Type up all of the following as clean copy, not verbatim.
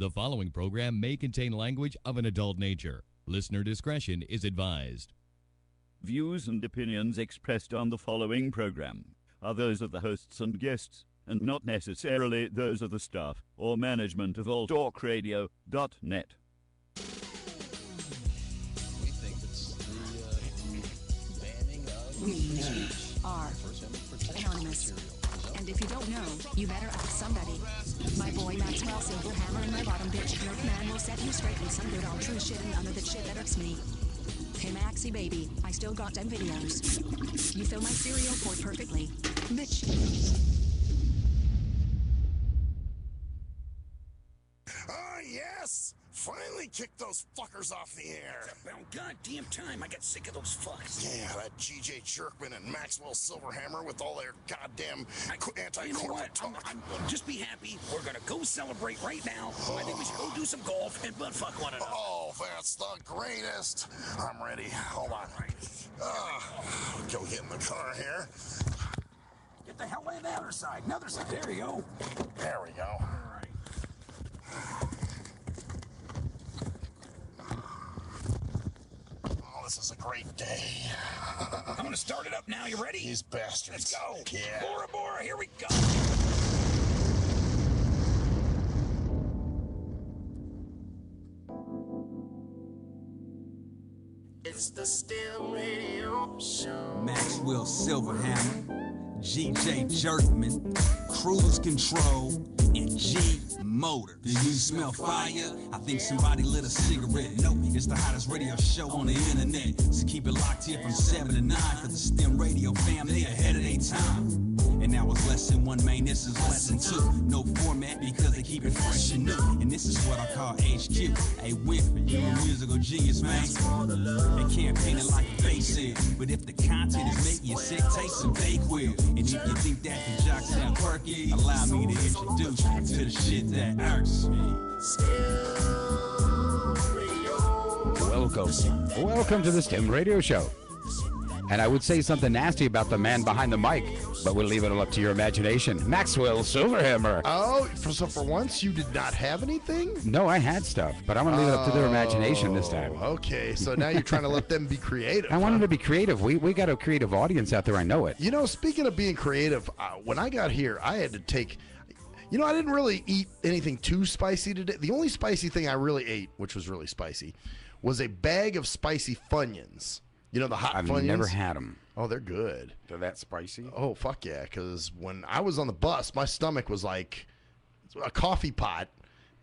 The following program may contain language of an adult nature. Listener discretion is advised. Views and opinions expressed on the following program are those of the hosts and guests, and not necessarily those of the staff or management of alltalkradio.net. We think it's the banning of We are anonymous. And if you don't know, you better ask somebody. My boy Maxwell Silverhammer and my bottom bitch Nerf Man will set you straight with some good old true shit and none of the shit that irks me. Hey Maxie baby, I still got them videos. You fill my cereal port perfectly. Bitch. Ah, yes! Finally kicked those fuckers off the air. It's about goddamn time. I got sick of those fucks. Yeah, that G.J. Jerkman and Maxwell Silverhammer with all their goddamn anti-corporate You know what? talk. I'm just be happy. We're gonna go celebrate right now. I think we should go do some golf and butt fuck one another. Oh, that's the greatest. I'm ready. Hold on. Go get in the car here. Get the hell in the other side. Another side. There you go. There we go. All right. Oh, this is a great day. I'm gonna start it up now. You ready? These bastards. Let's go. Yeah. Bora Bora, here we go. It's the STIM Radio Show. Maxwell Silverhammer, G.J. Jerkman, Cruise Control, and G Motor. Do you smell fire? I think somebody lit a cigarette. No, it's the hottest radio show on the internet. So keep it locked here from 7 to 9 for the STEM radio family ahead of their time. And now it's lesson 1, man, this is lesson 2. No format because they keep it fresh and new. And this is what I call HQ. Hey, Wimp, you're a musical genius, man. They can't paint it like a basic. But if the content is making you sick, take some Dayquil. And if you think that the jocks sound quirky, allow me to introduce you to the shit that irks me. Welcome to the STEM Radio Show. And I would say something nasty about the man behind the mic, but we'll leave it all up to your imagination. Maxwell Silverhammer. Oh, so for once you did not have anything? No, I had stuff, but I'm going to leave it up to their imagination this time. Okay, so now you're trying to let them be creative. I want them to be creative. We got a creative audience out there, I know it. You know, speaking of being creative, when I got here, I had to take... You know, I didn't really eat anything too spicy today. The only spicy thing I really ate, which was really spicy, was a bag of spicy Funyuns. You know, the hot Funyuns? I've never had them. Oh, they're good. They're that spicy? Oh, fuck yeah, because when I was on the bus, my stomach was like a coffee pot,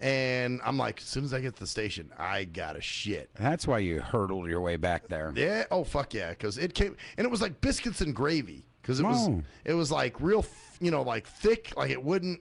and I'm like, as soon as I get to the station, I gotta shit. That's why you hurtled your way back there. Yeah, oh, fuck yeah, because it came, and it was like biscuits and gravy, because it was like real, you know, like thick, like it wouldn't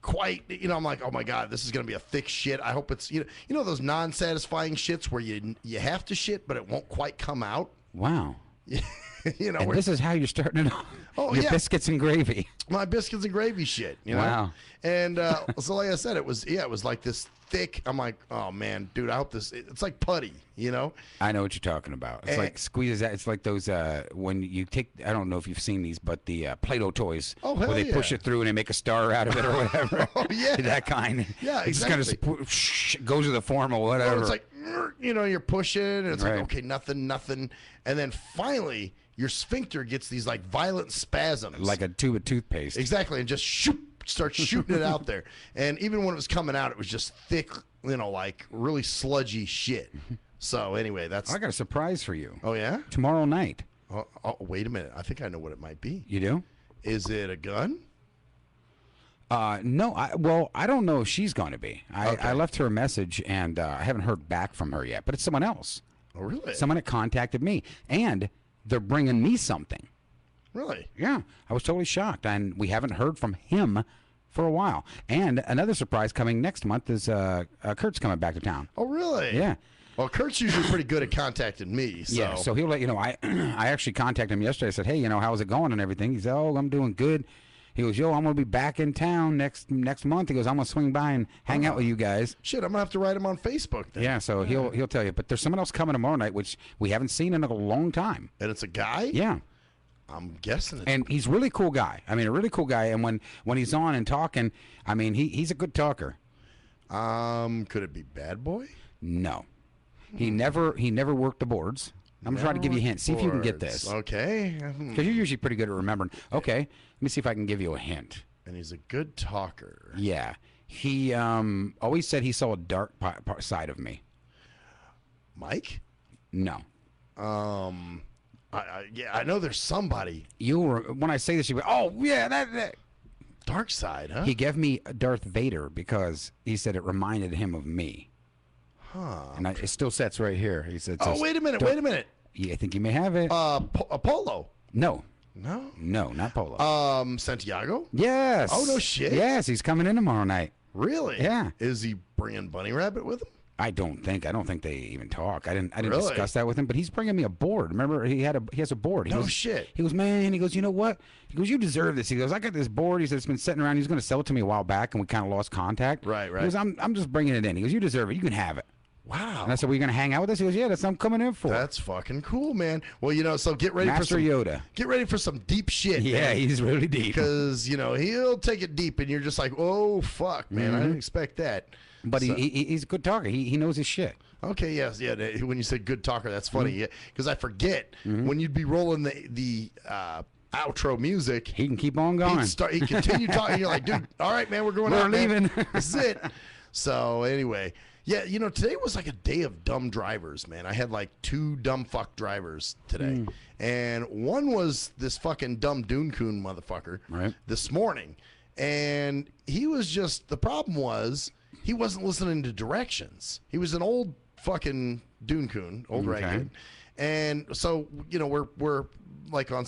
quite, you know, I'm like, oh my God, this is going to be a thick shit. I hope it's, you know those non-satisfying shits where you have to shit, but it won't quite come out? Wow. You know, and this is how you're starting it off. Oh, your yeah. biscuits and gravy. My biscuits and gravy shit, you know? Wow. And so like I said, it was like this thick, I'm like, oh man, dude, I hope this, it's like putty, you know? I know what you're talking about. It's like squeezes out. It's like those, when you take, I don't know if you've seen these, but the Play-Doh toys. Oh, hell where they yeah. push it through and they make a star out of it or whatever. Oh, yeah. That kind. Yeah, It just exactly. kind of goes to the form or whatever. Oh, it's like, you know, you're pushing, and it's Right. like, okay, nothing. And then finally, your sphincter gets these like violent spasms. Like a tube of toothpaste. Exactly, and just starts shooting it out there. And even when it was coming out, it was just thick, you know, like really sludgy shit. So anyway, that's... I got a surprise for you. Oh, yeah? Tomorrow night. Oh, wait a minute. I think I know what it might be. You do? Is it a gun? No. I don't know if she's going to be. Okay. I left her a message, and I haven't heard back from her yet. But it's someone else. Oh, really? Someone that contacted me. And they're bringing me something. Really? Yeah. I was totally shocked. And we haven't heard from him for a while. And another surprise coming next month is Kurt's coming back to town. Oh, really? Yeah. Well, Kurt's usually pretty good at contacting me. So. Yeah, so he'll let you know. I actually contacted him yesterday. I said, hey, you know, how's it going and everything? He said, oh, I'm doing good. He goes, yo, I'm going to be back in town next month. He goes, I'm going to swing by and hang out with you guys. Shit, I'm going to have to write him on Facebook then. Yeah, so he'll tell you. But there's someone else coming tomorrow night, which we haven't seen in a long time. And it's a guy? Yeah. I'm guessing it's... And he's a really cool guy. I mean, a really cool guy. And when he's on and talking, I mean, he's a good talker. Could it be Bad Boy? No. He never worked the boards. I'm trying to give you a hint. See if you can get this. Okay. Because you're usually pretty good at remembering. Okay, let me see if I can give you a hint. And he's a good talker. Yeah. He always said he saw a dark side of me. Mike? No. I know there's somebody. When I say this, you go, oh, yeah, that. Dark side, huh? He gave me Darth Vader because he said it reminded him of me. Huh. And it still sets right here. He said, oh, wait a minute. Yeah, I think you may have it. Apollo. No. No? No, not Polo. Santiago? Yes. Oh, no shit. Yes, he's coming in tomorrow night. Really? Yeah. Is he bringing Bunny Rabbit with him? I don't think they even talk. I didn't Really? discuss that with him, but he's bringing me a board. Remember, he has a board. No shit. He goes, man. He goes, you know what? He goes, you deserve this. He goes, I got this board. He said it's been sitting around. He was going to sell it to me a while back, and we kind of lost contact. Right. He goes, I'm just bringing it in. He goes, you deserve it. You can have it. Wow. And I said, well, you going to hang out with us? He goes, yeah, that's what I'm coming in for. That's fucking cool, man. Well, so get ready Master for some Yoda. Get ready for some deep shit. Yeah, man. he's really deep. Because he'll take it deep, and you're just like, oh fuck, man, I didn't expect that. But he's a good talker. He knows his shit. Okay, yes, yeah. When you said good talker, that's funny. Yeah, because I forget when you'd be rolling the outro music. He can keep on going. He'd continue talking. You're like, dude, all right, man, we're going We're out, man. leaving. This is it. So anyway, yeah, today was like a day of dumb drivers, man. I had like 2 dumb fuck drivers today, and one was this fucking dumb Dune Coon motherfucker this morning, and he was just the problem was he wasn't listening to directions. He was an old fucking Dune Coon, old ragged, and so we're like on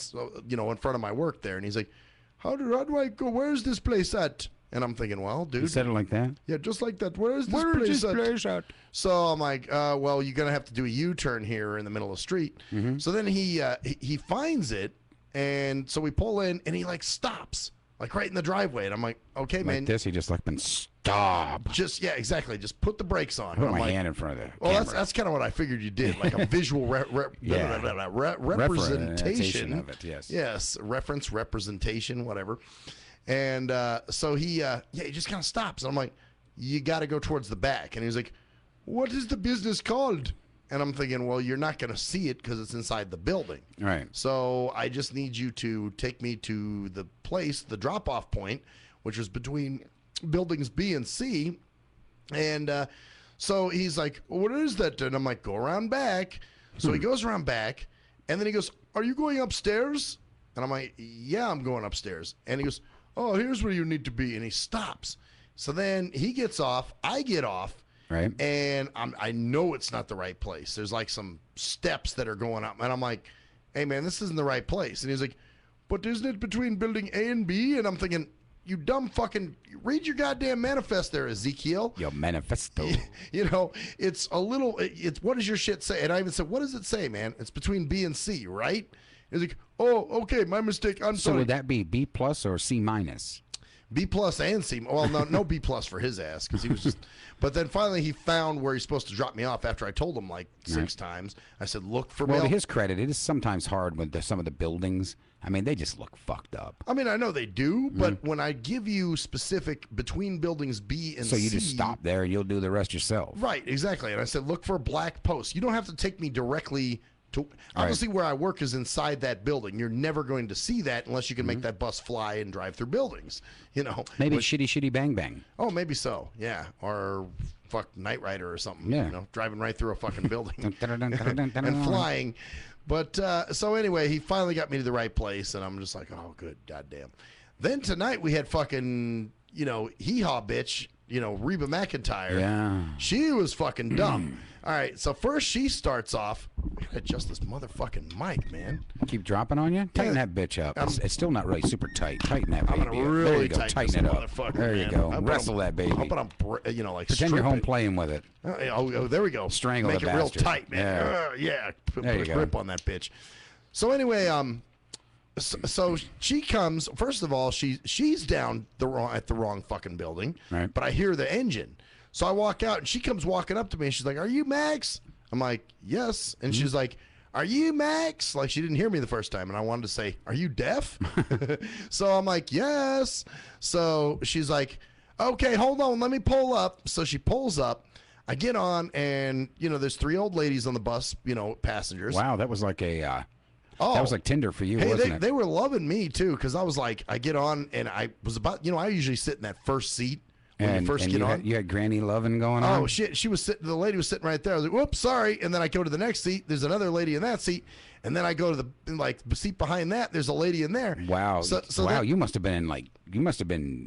in front of my work there, and he's like, how do I go? Where's this place at? And I'm thinking, well, dude, You said it like that? yeah, just like that. Where's this place at? So I'm like, well, you're gonna have to do a U-turn here in the middle of the street. So then he finds it, and so we pull in, and he like stops, like right in the driveway, and I'm like, okay, Like man, this, he just been stop. just exactly, just put the brakes on. Put And I'm my like, hand in front of the well, camera. that's kind of what I figured you did, like a visual representation of it, yes. Yes, representation, whatever. And so he just kind of stops. And I'm like, you got to go towards the back. And he's like, what is the business called? And I'm thinking, well, you're not going to see it because it's inside the building. Right. So I just need you to take me to the place, the drop-off point, which was between buildings B and C. And so he's like, what is that? And I'm like, go around back. So he goes around back, and then he goes, are you going upstairs? And I'm like, yeah, I'm going upstairs. And he goes, oh, here's where you need to be. And he stops. So then he gets off. I get off. Right. And I know it's not the right place. There's like some steps that are going up. And I'm like, hey, man, this isn't the right place. And he's like, but isn't it between building A and B? And I'm thinking, you dumb fucking, read your goddamn manifest there, Ezekiel. Your manifesto. It's a little, it's what does your shit say? And I even said, what does it say, man? It's between B and C, right? He's like, oh, okay, my mistake. I'm So sorry. would that be B plus or C minus? B plus and C. Well, no B plus for his ass because he was just. But then finally he found where he's supposed to drop me off after I told him like 6 times. I said, look for Well, mail. to his credit, it is sometimes hard with some of the buildings. I mean, they just look fucked up. I mean, I know they do, but when I give you specific between buildings B and So C. you just stop there and you'll do the rest yourself. Right, exactly. And I said, look for black posts. You don't have to take me directly to. Obviously, where I work is inside that building. You're never going to see that unless you can make that bus fly and drive through buildings. Maybe Shitty Bang Bang. Oh, maybe so. Yeah, or fuck Knight Rider or something. Yeah. Driving right through a fucking building and flying. But so anyway, he finally got me to the right place, and I'm just like, oh, good, goddamn. Then tonight we had fucking, hee-haw bitch, Reba McEntire. Yeah. She was fucking dumb. All right, so first she starts off. We gotta adjust this motherfucking mic, man. Keep dropping on you? Tighten that bitch up. It's still not really super tight. Tighten that baby I'm gonna up. really There you go. tighten Tighten it this up. motherfucker, There you man. go. How about Wrestle that baby. How about I'm, like, Pretend you're strip home it. playing with it. Oh, there we go. Strangle Make the it real bastard. tight, man. Yeah. Put There a you go. grip on that bitch. So anyway, so she comes. First of all, she's down at the wrong fucking building. Right. But I hear the engine, so I walk out, and she comes walking up to me, and she's like, "Are you Max?" I'm like, "Yes," and she's like, "Are you Max?" Like she didn't hear me the first time, and I wanted to say, "Are you deaf?" So I'm like, "Yes." So she's like, Okay, hold on. Let me pull up. So she pulls up. I get on, and there's 3 old ladies on the bus. Passengers. Wow, that was like a. that was like Tinder for you, Hey, wasn't it? they were loving me too, because I was like, I get on, and I was about, I usually sit in that first seat when you first get on. You had granny loving going on. Oh shit! She was sitting. The lady was sitting right there. I was like, "Whoops, sorry." And then I go to the next seat. There's another lady in that seat. And then I go to the seat behind that. There's a lady in there. Wow! So wow! You must have been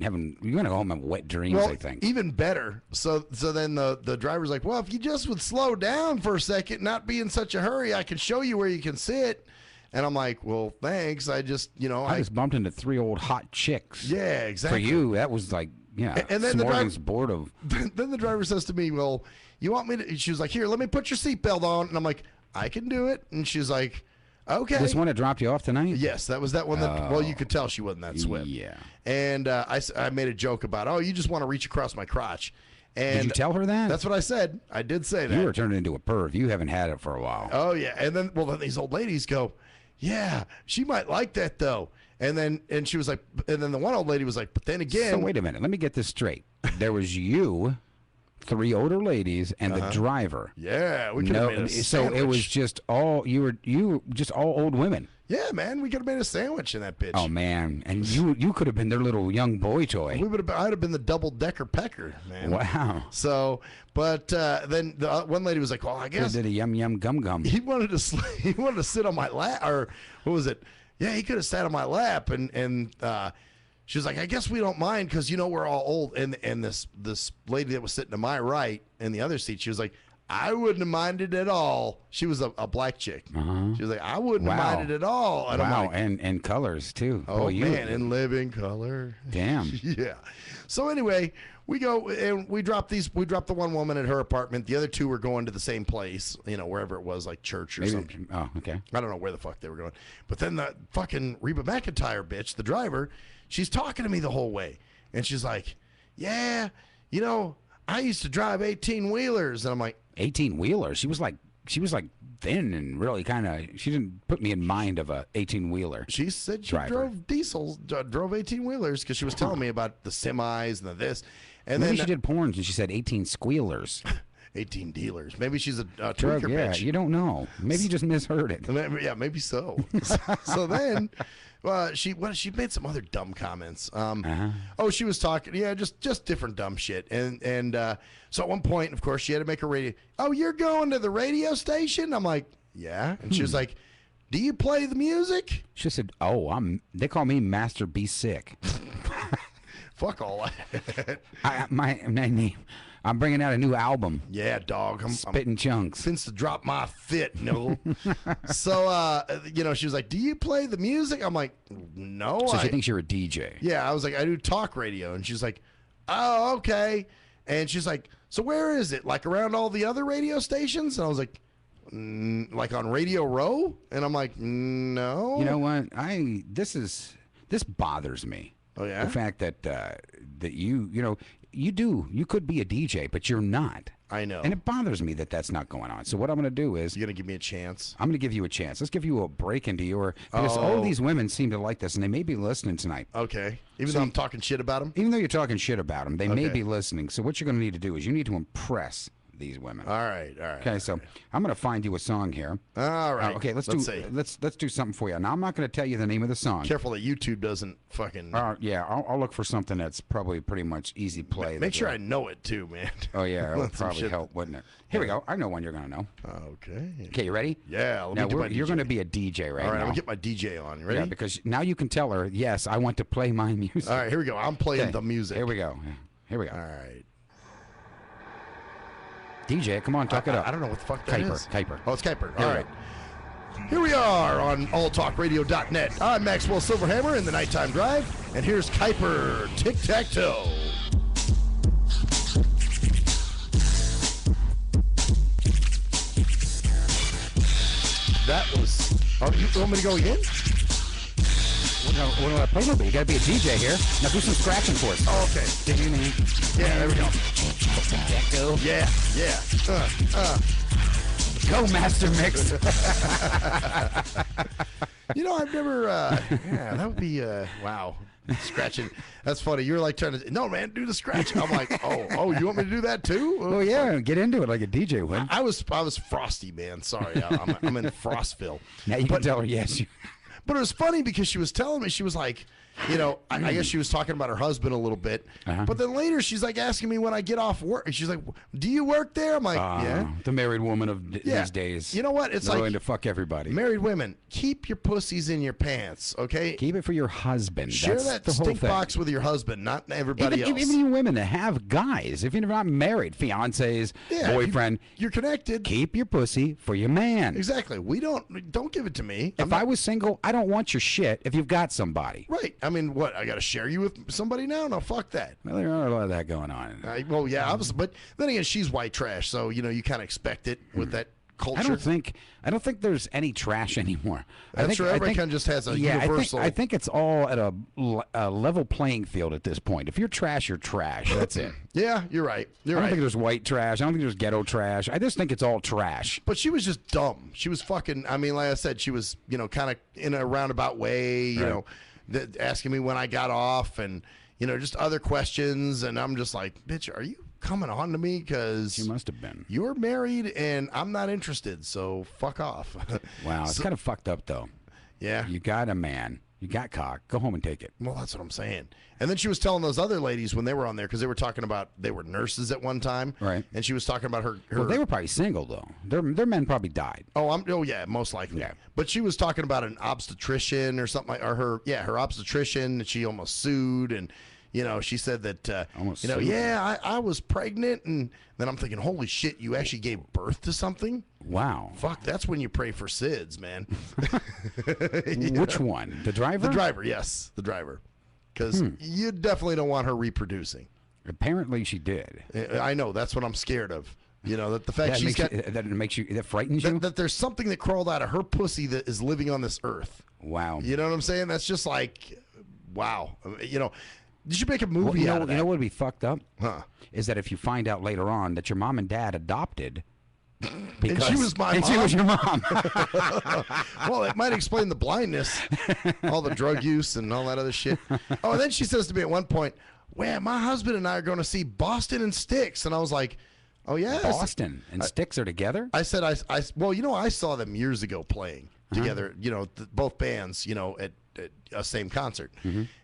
having. You're gonna go home and have wet dreams. I think. Even better. So then the driver's like, "Well, if you just would slow down for a second, not be in such a hurry, I can show you where you can sit." And I'm like, "Well, thanks. I just I just bumped into 3 old hot chicks. Yeah, exactly. For you, that was like And then board of. Then the driver says to me, "Well, you want me to?" She was like, "Here, let me put your seatbelt on." And I'm like, "I can do it." And she's like, "Okay." This one that dropped you off tonight? Yes, that was that one that. Well, you could tell she wasn't that swift. Yeah. And I made a joke about, "Oh, you just want to reach across my crotch." And did you tell her that? That's what I said. I did say that. You were turning into a perv. You haven't had it for a while. Oh yeah. And then then these old ladies go, "Yeah, she might like that though." And she was like, and then the one old lady was like, "But then again." So wait a minute. Let me get this straight. There was you, 3 older ladies, and the driver. Yeah, we could have made a sandwich. So it was just all just all old women. Yeah, man, we could have made a sandwich in that bitch. Oh man, and you could have been their little young boy toy. I'd have been the double-decker pecker, man. Wow. So, but then the one lady was like, "Well, I guess." Did a yum gum gum. He wanted to sit on my lap, or what was it? Yeah, he could have sat on my lap, and she was like, "I guess we don't mind because we're all old." And this lady that was sitting to my right in the other seat, she was like, "I wouldn't have minded at all." She was a black chick. She was like, "I wouldn't have minded at all." And I'm like, and colors too. Oh man, in living color. Damn. Yeah. So anyway, we go and we drop the one woman at her apartment. The other 2 were going to the same place, wherever it was, like church or something. Oh, okay. I don't know where the fuck they were going. But then the fucking Reba McEntire bitch, the driver, she's talking to me the whole way. And she's like, "Yeah, I used to drive 18-wheelers." And I'm like, 18-wheelers? She was like thin and really kind of. She didn't put me in mind of a 18-wheeler. She said she driver. drove diesels, drove 18-wheelers because she was telling me about the semis and the this. And Maybe then she did porns and she said 18 squealers. 18 dealers. Maybe she's a Drug, tweaker yeah, bitch. you don't know. Maybe you just misheard it. Yeah, maybe so. So then, she made some other dumb comments. Oh, she was talking, just different dumb shit. And so at one point, of course, she had to make a radio. "Oh, you're going to the radio station?" I'm like, "Yeah." And she was like, "Do you play the music?" She said, "Oh, they call me Master Be Sick." Fuck all that. My name. I'm bringing out a new album. Yeah, dog. I'm spitting chunks. Since to drop my fit, no. So, she was like, "Do you play the music?" I'm like, "No." So she thinks you're a DJ. Yeah, I was like, "I do talk radio," and she's like, "Oh, okay." And she's like, "So where is it? Like around all the other radio stations?" And I was like, "Like on Radio Row?" And I'm like, "No." You know what? This bothers me. Oh yeah. The fact that you could be a DJ, but you're not. I know. And it bothers me that that's not going on. So what I'm going to do is... You're going to give me a chance? I'm going to give you a chance. Let's give you a break into your... Because all these women seem to like this, and they may be listening tonight. Okay. Even though I'm talking shit about them? Even though you're talking shit about them, they may be listening. So what you're going to need to do is you need to impress these women. All right. Okay, so I'm going to find you a song here. All right. Okay, let's see. Let's do something for you. Now I'm not going to tell you the name of the song. Careful that YouTube doesn't fucking. Yeah, I'll look for something that's probably pretty much easy play. Make sure I know it too, man. Oh yeah, it would probably help, wouldn't it? Here we go. I know one you're going to know. Okay. Okay, you ready? Yeah. You're going to be a DJ right now. All right, I'm going to get my DJ on. You ready? Yeah, because now you can tell her, yes, I want to play my music. All right, here we go. I'm playing the music. Here we go. All right. DJ, come on, talk it up. I don't know what the fuck that is. Kuiper. Oh, it's Kuiper. All right. Here we are on alltalkradio.net. I'm Maxwell Silverhammer in the Nighttime Drive, and here's Kuiper Tic-Tac-Toe. That was... Oh, you want me to go again? What do I play with? You got to be a DJ here. Now do some scratching for us. Oh, okay. Yeah, there we go. Go. Yeah. Go, Master Mix. I've never. Yeah, that would be. Wow. scratching. That's funny. You're like trying to, no, man, do the scratch. I'm like, oh, you want me to do that too? Oh yeah, get into it like a DJ would. I was frosty, man. Sorry, I'm in Frostville. Now you can tell her yes. But it was funny because she was telling me, she was like, you know, I guess she was talking about her husband a little bit. But then later she's like asking me when I get off work. And she's like, do you work there? I'm like, yeah. The married woman of these days. You know what? It's They're like willing to fuck everybody. Married women, keep your pussies in your pants, okay? Keep it for your husband. Share That's that the whole stink thing. box with your husband, not everybody else. Even you women that have guys, if you're not married, fiancés, boyfriend, you're connected. Keep your pussy for your man. Exactly. Don't give it to me. If I was single, I don't want your shit if you've got somebody. Right. I mean, what? I got to share you with somebody now? No, fuck that. Well, there are a lot of that going on. Well, yeah, obviously, but then again, she's white trash, so you know you kind of expect it with that culture. I don't think there's any trash anymore. That's true. Everybody kind of just has a universal. I think it's all at a level playing field at this point. If you're trash, you're trash. That's it. Yeah, you're right. I don't think there's white trash. I don't think there's ghetto trash. I just think it's all trash. But she was just dumb. She was fucking. I mean, like I said, she was kind of in a roundabout way. You know, asking me when I got off and just other questions, and I'm just like, bitch, are you coming on to me? Because she must have been. You're married, and I'm not interested, so fuck off. Wow, it's kind of fucked up, though. Yeah. You got a man. You got cock. Go home and take it. Well, that's what I'm saying. And then she was telling those other ladies when they were on there, because they were talking about they were nurses at one time. Right. And she was talking about her Well, they were probably single, though. Their men probably died. Oh, yeah, most likely. Yeah. But she was talking about an obstetrician or something like, or her obstetrician, and she almost sued, and she said that, I was pregnant. And then I'm thinking, holy shit, you actually gave birth to something? Wow. Fuck, that's when you pray for SIDS, man. Which one? The driver? The driver, yes. The driver. Because you definitely don't want her reproducing. Apparently she did. I know. That's what I'm scared of. That the fact that frightens you? That there's something that crawled out of her pussy that is living on this earth. Wow. You know what I'm saying? That's just like, wow. You should make a movie out of that. You know what would be fucked up? Huh? Is that if you find out later on that your mom and dad adopted, and she was my mom. She was your mom. Well, it might explain the blindness, all the drug use and all that other shit. Oh, and then she says to me at one point, "Well, my husband and I are going to see Boston and Styx," and I was like, "Oh yeah, Boston and Styx are together." I said, I saw them years ago playing together. Both bands, at a same concert.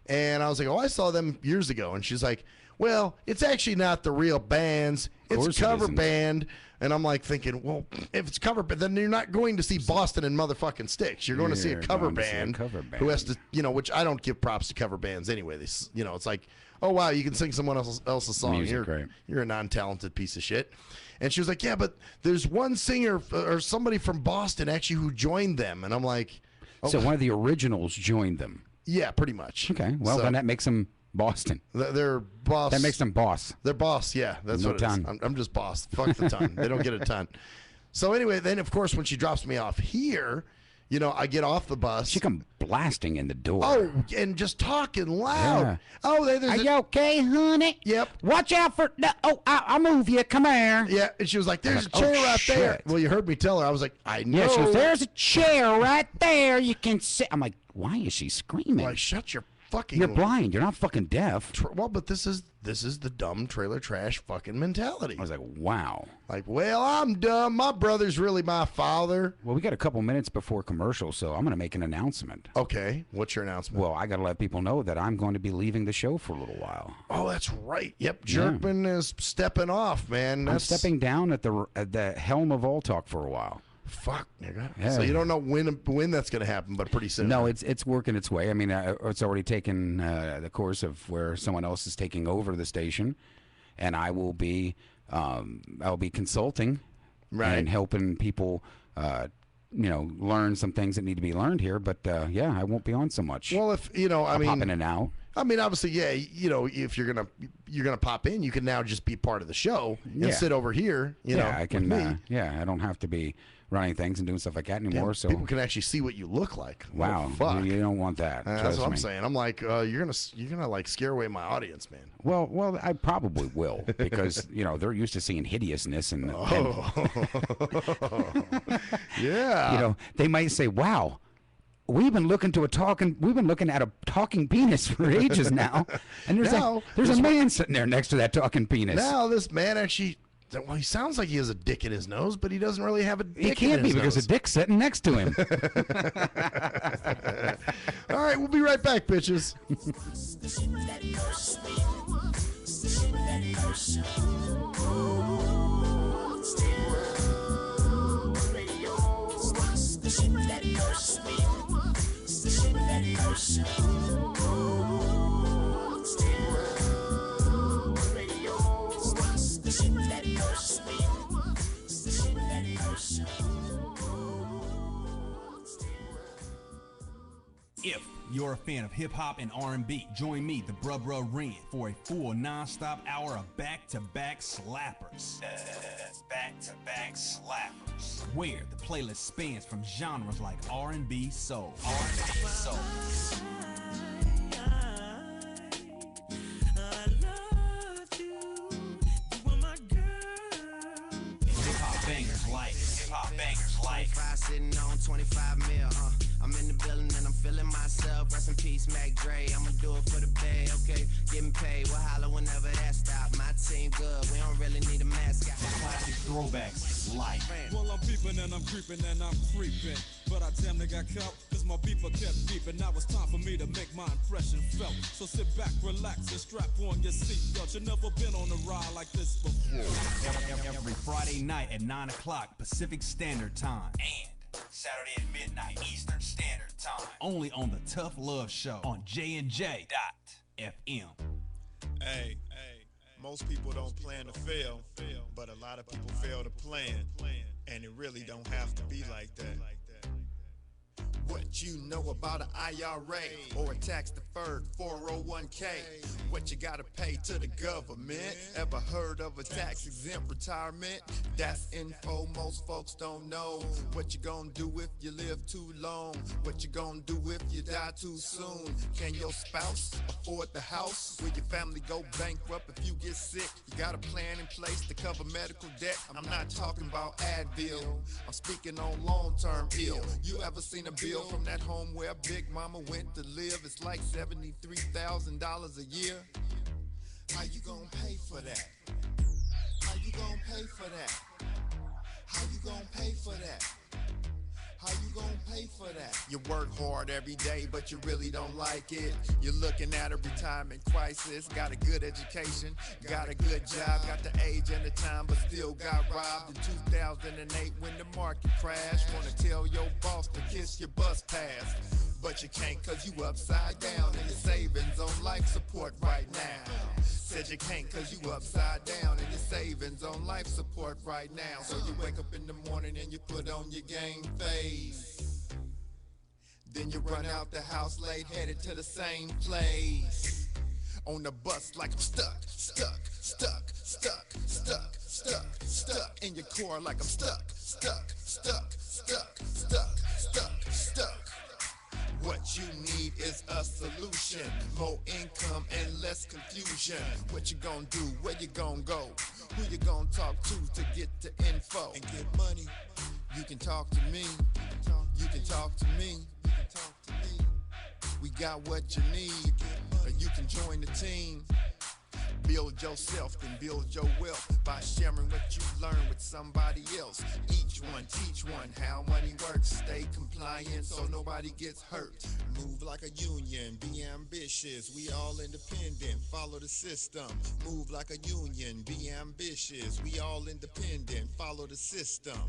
And I was like, oh, I saw them years ago. And she's like, well, it's actually not the real bands. It's a cover band. And I'm like thinking, well, if it's cover band, then you're not going to see Boston and motherfucking Sticks. You're going to see a cover band who has to, which I don't give props to cover bands anyway. It's like, oh, wow, you can sing someone else's song. You're a non-talented piece of shit. And she was like, yeah, but there's one singer or somebody from Boston actually who joined them. And I'm like, oh. So one of the originals joined them. Yeah, pretty much. Okay, well, then that makes them Boston. They're boss. That makes them boss. They're boss, yeah. That's no what it is. I'm just boss. Fuck the ton. They don't get a ton. So anyway, then, of course, when she drops me off here, I get off the bus. She come blasting in the door. Oh, and just talking loud. Yeah. Oh, there's Are you okay, honey? Yep. Watch out for... I'll move you. Come here. Yeah, and she was like, there's a chair right there. Well, you heard me tell her. I was like, I know. Yeah, she goes, there's a chair right there. You can sit. I'm like, why is she screaming? Like, shut your fucking... You're blind. You're not fucking deaf. Well, but this is the dumb trailer trash fucking mentality. I was like, wow. Like, well, I'm dumb. My brother's really my father. Well, we got a couple minutes before commercial, so I'm going to make an announcement. Okay. What's your announcement? Well, I got to let people know that I'm going to be leaving the show for a little while. Oh, that's right. Yep. Jerkman is stepping off, man. I'm stepping down at the helm of All Talk for a while. Fuck, nigga. Yeah. So you don't know when that's going to happen, but pretty soon. No, it's working its way. I mean, it's already taken the course of where someone else is taking over the station, and I will be I'll be consulting and helping people learn some things that need to be learned here. But I won't be on so much. Well, if I mean, pop in and out. I mean, obviously, yeah. If you're gonna pop in, you can now just be part of the show and sit over here. I can. I don't have to be running things and doing stuff like that anymore. So people can actually see what you look like. Wow, fuck. You don't want that. That's what I'm saying. I'm like, you're gonna like scare away my audience, man. Well, I probably will because they're used to seeing hideousness and yeah. They might say, wow. we've been looking at a talking penis for ages now, and there's a man sitting there next to that talking penis. Now this man actually, well, he sounds like he has a dick in his nose, but he doesn't really have a dick in his nose. He can't be because a dick's sitting next to him. All right, we'll be right back, bitches. If you're a fan of hip-hop and R&B, join me, the Bruh Ren, for a full non-stop hour of back-to-back slappers. Back-to-back slappers. Where the playlist spans from genres like R&B, soul. R&B, soul. Hip-hop bangers like. Sitting on 25 mil, I'm in the building and I'm feeling myself. Rest in peace, Mac Dre. I'ma do it for the pay, okay? Getting paid, we'll holler whenever that stop. My team good, we don't really need a mascot. Classic throwbacks like. Well, I'm peeping and I'm creeping and I'm creeping. But I damn near got caught, cause my beeper kept beeping. Now it's time for me to make my impression felt. So sit back, relax, and strap on your seatbelt. You've never been on a ride like this before. Every Friday night at 9 o'clock Pacific Standard Time. And Saturday at midnight Eastern Standard Time. Only on the Tough Love Show on J&J.FM. Hey, most people don't plan to fail, but a lot of people fail to plan, and it really don't have to be like that. What you know about an IRA or a tax-deferred 401k? What you gotta pay to the government? Ever heard of a tax-exempt retirement? That's info most folks don't know. What you gonna do if you live too long? What you gonna do if you die too soon? Can your spouse afford the house? Will your family go bankrupt if you get sick? You got a plan in place to cover medical debt? I'm not talking about Advil, I'm speaking on long-term ill. You ever seen a bill from that home where Big Mama went to live? It's like $73,000 a year. How you gonna pay for that? How you gonna pay for that? How you gonna pay for that? How you gonna pay for that? You work hard every day, but you really don't like it. You're looking at a retirement crisis. Got a good education, got a good job, got the age and the time, but still got robbed in 2008 when the market crashed. Wanna tell your boss to kiss your bus pass, but you can't cause you upside down and your savings on life support right now. Said you can't cause you upside down and your savings on life support right now. So you wake up in the morning and you put on your game face. Then you run out the house late, headed to the same place. On the bus like I'm stuck in your car like I'm stuck. What you need is a solution, more income and less confusion. What you gonna do, where you gonna go, who you gonna talk to get the info and get money? You can talk to me, you can talk to me, we got what you need, or you can join the team. Build yourself, then build your wealth by sharing what you learn with somebody else. Each one, teach one how money works. Stay compliant so nobody gets hurt. Move like a union, be ambitious. We all independent, follow the system. Move like a union, be ambitious. We all independent, follow the system.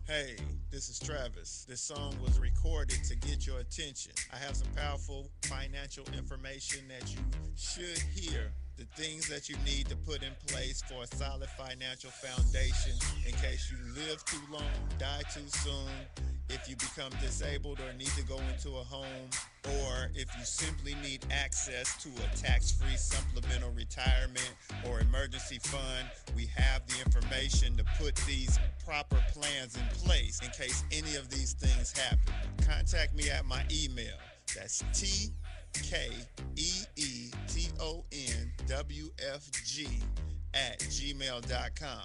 Hey, this is Travis. This song was recorded to get your attention. I have some powerful financial information that you should hear. The things that you need to put in place for a solid financial foundation in case you live too long, die too soon, if you become disabled or need to go into a home, or if you simply need access to a tax-free supplemental retirement or emergency fund. We have the information to put these proper plans in place in case any of these things happen. Contact me at my email. That's TKEETONWFG@gmail.com.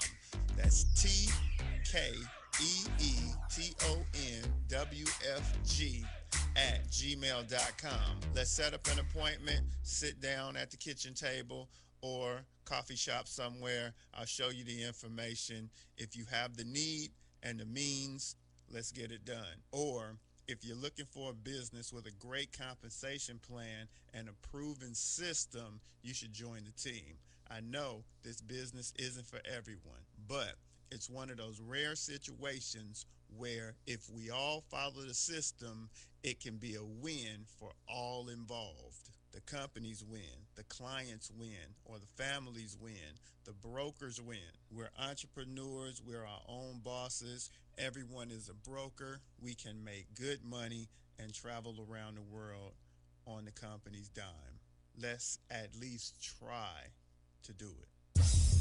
That's TKEETONWFG gmail.com. Let's set up an appointment, sit down at the kitchen table or coffee shop somewhere. I'll show you the information. If you have the need and the means, let's get it done. Or if you're looking for a business with a great compensation plan and a proven system, you should join the team. I know this business isn't for everyone, but it's one of those rare situations where if we all follow the system, it can be a win for all involved. The companies win, the clients win, or the families win, the brokers win. We're entrepreneurs, we're our own bosses. Everyone is a broker. We can make good money and travel around the world on the company's dime. Let's at least try to do it.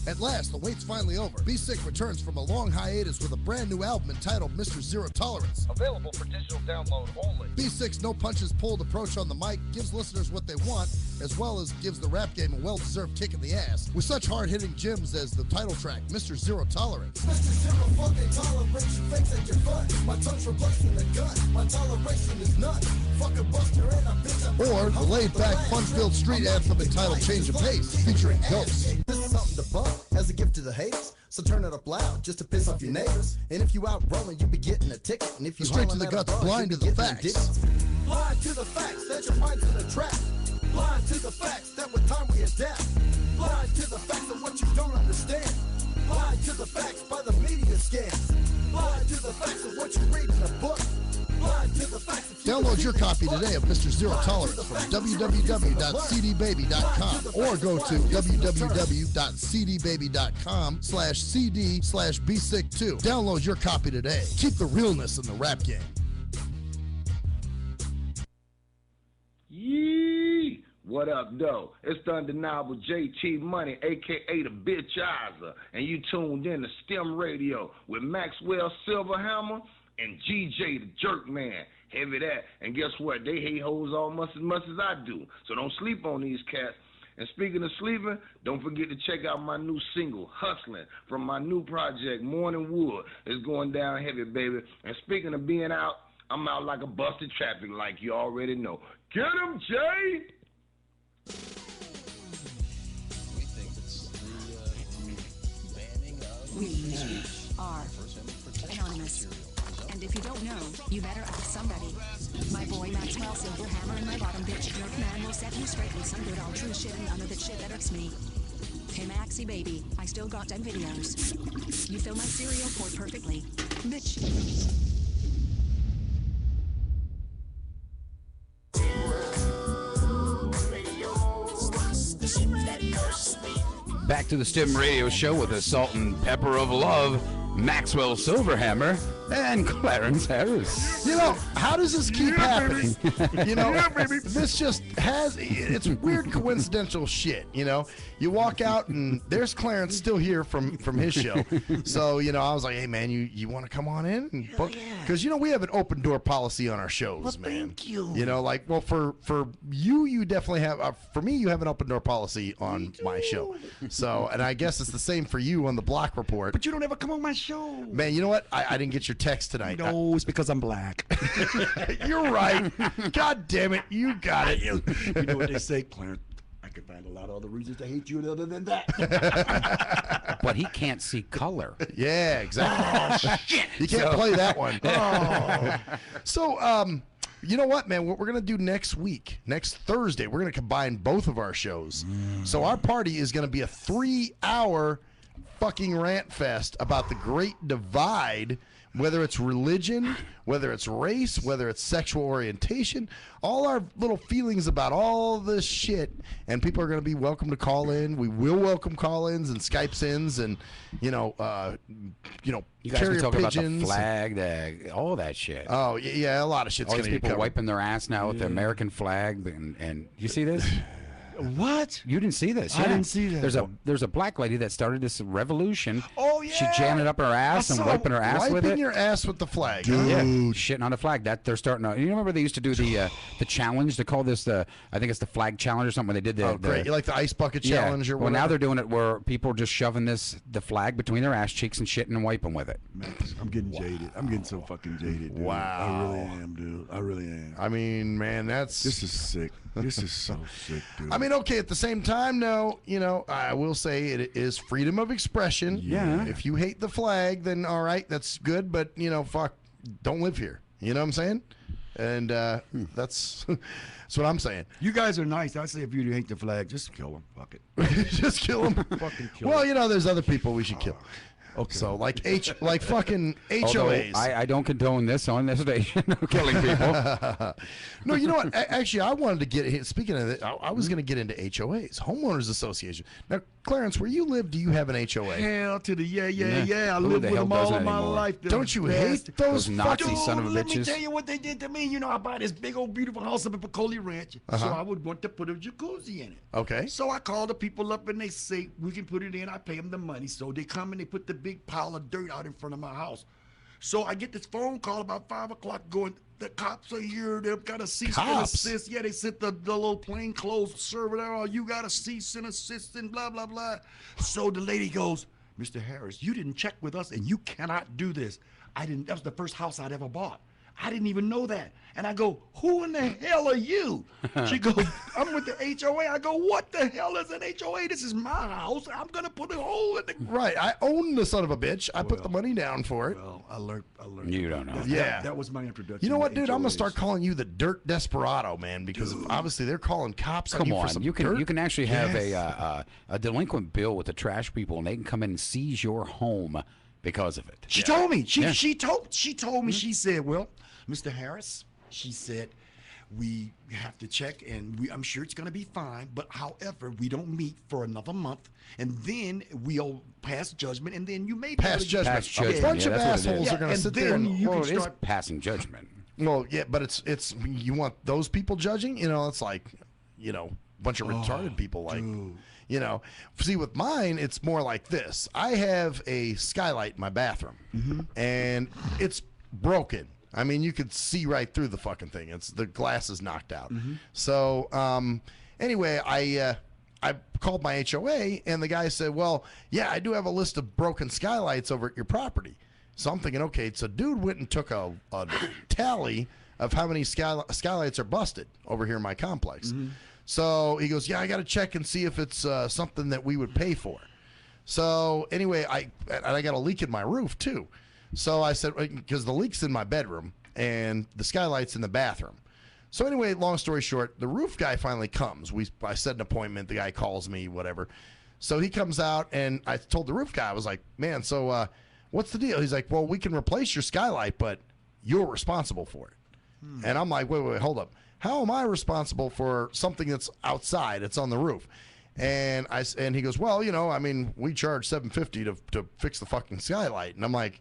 At last, the wait's finally over. Be Sick returns from a long hiatus with a brand new album entitled Mr. Zero Tolerance. Available for digital download only. Be Sick's no punches pulled approach on the mic gives listeners what they want, as well as gives the rap game a well-deserved kick in the ass, with such hard-hitting gems as the title track, Mr. Zero Tolerance. Mr. Zero fucking tolerance, you think that you're fun. My tongue's replacing the gun, my toleration is none. Fucking Buster and a bitch. Or the laid-back, fun-filled street anthem entitled Change of Pace, featuring Ghosts. This is something to bump as a gift to the haters. So turn it up loud just to piss off your neighbors. And if you out rolling, you be getting a ticket. And if you Straight to the guts, blind to the facts. Blind to the facts that your mind's in a trap. Blind to the facts that with time we adapt. Blind to the facts of what you don't understand. Blind to the facts by the media scans. Blind to the facts of what you read in a book. Blind to the facts of Download your copy today of Mr. Zero Tolerance from www.cdbaby.com or go to www.cdbaby.com/cd/bsick2. Download your copy today. Keep the realness in the rap game. Yee! What up, though? It's the undeniable JT Money, a.k.a. the Bitchizer, and you tuned in to STIM Radio with Maxwell Silverhammer and GJ the Jerkman. Heavy that. And guess what? They hate hoes almost as much as I do. So don't sleep on these cats. And speaking of sleeping, don't forget to check out my new single, Hustling, from my new project, Morning Wood. It's going down heavy, baby. And speaking of being out, I'm out like a busted traffic like you already know. Get him, Jay! We think it's the banning of We are anonymous. And if you don't know, you better ask somebody. My boy Maxwell Silverhammer and my bottom bitch Nerf Man will set you straight with some good all true shit and none of that shit that irks me. Hey Maxie baby, I still got them videos. You fill my cereal port perfectly. Bitch. Back to the STIM Radio Show with the salt and pepper of love, Maxwell Silverhammer and Clarence Harris. You know, how does this keep happening? You know, this just it's weird coincidental shit, you know? You walk out and there's Clarence still here from his show. So, you know, I was like, hey, man, you want to come on in and book? Because, you know, we have an open door policy on our shows, man. Thank you. You know, like, well, for you definitely have, for me, you have an open door policy on my show. So, and I guess it's the same for you on the Block Report. But you don't ever come on my show. Man, you know what? I didn't get your text tonight. No, it's because I'm black. You're right. God damn it. You got it. You know what they say, Clarence? I can find a lot of other reasons to hate you other than that. But he can't see color. Yeah, exactly. Oh, shit. You can't play that one. Oh. So, you know what, man? What we're going to do next week, next Thursday, we're going to combine both of our shows. So our party is going to be a 3-hour fucking rant fest about the Great Divide, whether it's religion, whether it's race, whether it's sexual orientation, all our little feelings about all this shit. And people are going to be welcome to call in. We will welcome call-ins and Skypes-ins and, you know, you guys can talk about the pigeons. flag, all that shit. Oh, yeah, a lot of shit's All going these to be people covered. wiping their ass now with the American flag. And you see this? What? You didn't see this? I Yeah. didn't see that. There's a black lady that started this revolution. Oh yeah. She jammed it up her ass and wiping her ass with it. Wiping your ass with the flag. Dude. Yeah, shitting on the flag. That they're starting to. You remember they used to do the challenge? They call this I think it's the flag challenge or something. When they did the Great. You like the ice bucket challenge or Well, whatever? now they're doing it where people are just shoving the flag between their ass cheeks and shitting and wiping with it. Max, I'm getting jaded. I'm getting so fucking jaded, dude. Wow. I really am, dude. I really am. I mean, man, This is sick. This is so sick, dude. I mean, okay, at the same time, no, I will say it is freedom of expression. Yeah. If you hate the flag, then all right, that's good, but, fuck, don't live here. You know what I'm saying? And that's what I'm saying. You guys are nice. I say if you hate the flag, just kill them. Fuck it. Just kill them. Fucking kill Well, them. there's other people we should kill. Okay. So like fucking Although HOAs. I don't condone this on this station, killing people. No, you know what? Actually, I wanted to get. Speaking of that, I was going to get into HOAs, homeowners association. Now, Clarence, where you live, do you have an HOA? Hell to the yeah. I Who lived the with hell them all doesn't of my anymore? life. They're Don't you the hate best. those Nazi fucking son of a Let me bitches? tell you what they did to me. I buy this big old beautiful house up in Piccoli Ranch, so I would want to put a jacuzzi in it. Okay. So I call the people up and they say we can put it in. I pay them the money, so they come and they put the big pile of dirt out in front of my house. So I get this phone call about 5 o'clock going, the cops are here. They've got a cease and Cops? assist. Yeah, they sent the little plainclothes server there. Oh, you got a cease and assist and blah, blah, blah. So the lady goes, Mr. Harris, you didn't check with us and you cannot do this. That was the first house I'd ever bought. I didn't even know that. And I go, who in the hell are you? She goes, I'm with the HOA. I go, what the hell is an HOA? This is my house. I'm going to put a hole in the... Right. I own the son of a bitch. I put the money down for it. Well, I learned. You don't know. Yeah. That was my introduction. You know what, to dude? I'm gonna HOAs. start calling you the Dirt Desperado, man, because obviously they're calling cops on Come you for on, some you can dirt. you can actually have a delinquent bill with the trash people, and they can come in and seize your home because of it. She told me. Yeah. She told me. She said, "Well, Mr. Harris," she said, "we have to check, and I'm sure it's going to be fine. But however, we don't meet for another month, and then we'll pass judgment, and then you may be able Pass to- judgment. Pass judgment. A bunch Yeah, of that's what it assholes is. are gonna and sit there then and you Well, can it is start. passing judgment. well, yeah, but it's you want those people judging? It's like a bunch of retarded people, like. See, with mine, it's more like this. I have a skylight in my bathroom, and it's broken. I mean, you could see right through the fucking thing. The glass is knocked out. So, anyway, I called my HOA, and the guy said, well, yeah, I do have a list of broken skylights over at your property. So I'm thinking, okay, so dude went and took a tally of how many skylights are busted over here in my complex. So he goes, yeah, I got to check and see if it's something that we would pay for. So anyway, I got a leak in my roof too. So I said, because the leak's in my bedroom and the skylight's in the bathroom. So anyway, long story short, the roof guy finally comes. I set an appointment. The guy calls me, whatever. So he comes out, and I told the roof guy, I was like, man, so what's the deal? He's like, well, we can replace your skylight, but you're responsible for it. And I'm like, wait, hold up. How am I responsible for something that's outside? It's on the roof. And he goes, well, I mean, we charge $750 to fix the fucking skylight. And I'm like,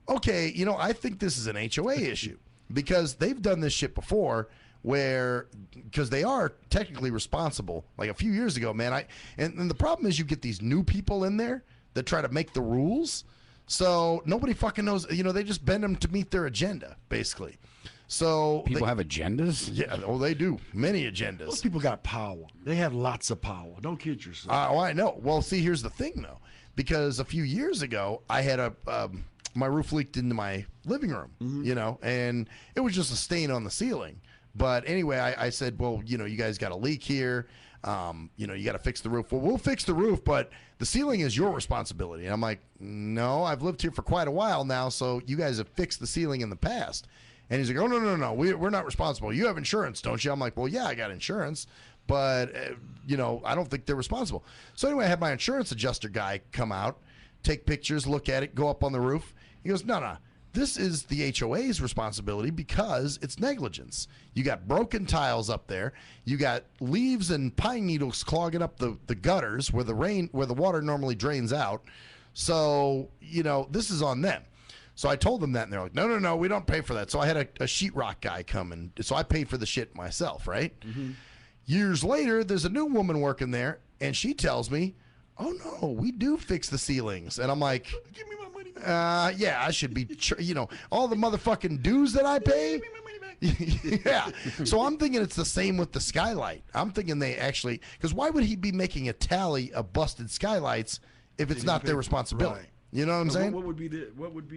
okay, I think this is an HOA issue because they've done this shit before because they are technically responsible. Like a few years ago, man, and the problem is you get these new people in there that try to make the rules. So nobody fucking knows, they just bend them to meet their agenda, basically. So people have agendas? Yeah, they do. Many agendas. Those people got power. They have lots of power. Don't kid yourself. I know. Well, see, here's the thing, though. Because a few years ago, I had my roof leaked into my living room, and it was just a stain on the ceiling. But anyway, I said, well, you guys got a leak here. You got to fix the roof. Well, we'll fix the roof, but the ceiling is your responsibility. And I'm like, no, I've lived here for quite a while now, so you guys have fixed the ceiling in the past. And he's like, oh, no, we're not responsible. You have insurance, don't you? I'm like, well, yeah, I got insurance, but, I don't think they're responsible. So anyway, I had my insurance adjuster guy come out, take pictures, look at it, go up on the roof. He goes, no, this is the HOA's responsibility because it's negligence. You got broken tiles up there. You got leaves and pine needles clogging up the gutters where the water normally drains out. So, this is on them. So I told them that, and they're like, no, we don't pay for that. So I had a sheetrock guy come, and so I paid for the shit myself, right? Years later, there's a new woman working there, and she tells me, "Oh no, we do fix the ceilings." And I'm like, "Give me my money back." Yeah, I should be, all the motherfucking dues that I pay. Give me my money back. Yeah. So I'm thinking it's the same with the skylight. I'm thinking they actually, because why would he be making a tally of busted skylights if it's not their responsibility? Right. You know what I'm saying? What would be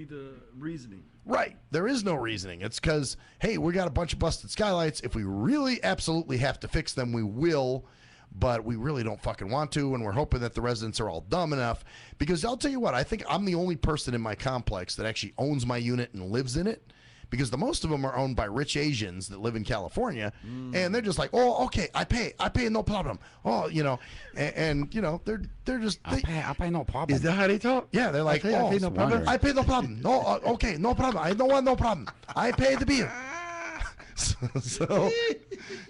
the reasoning? Right. There is no reasoning. It's because, hey, we got a bunch of busted skylights. If we really absolutely have to fix them, we will, but we really don't fucking want to, and we're hoping that the residents are all dumb enough. Because I'll tell you what, I think I'm the only person in my complex that actually owns my unit and lives in it. Because the most of them are owned by rich Asians that live in California, and they're just like, "Oh, okay, I pay, no problem." Oh, and they're just I pay no problem. Is that how they talk? Yeah, they're like, I pay no problem. I pay no problem. No, okay, no problem. I don't want no problem. I pay the bill. So,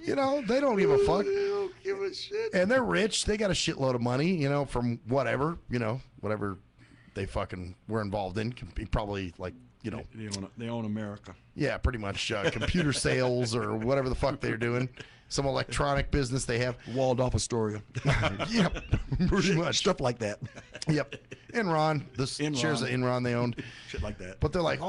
they don't give a fuck. They don't give a shit. And they're rich. They got a shitload of money, from whatever, whatever they fucking were involved in. Probably like, They own America. Yeah, pretty much computer sales or whatever the fuck they're doing. Some electronic business they have. Waldorf Astoria. Yep, pretty much. Stuff like that. Yep. Enron, the shares of Enron they owned. Shit like that. But they're like,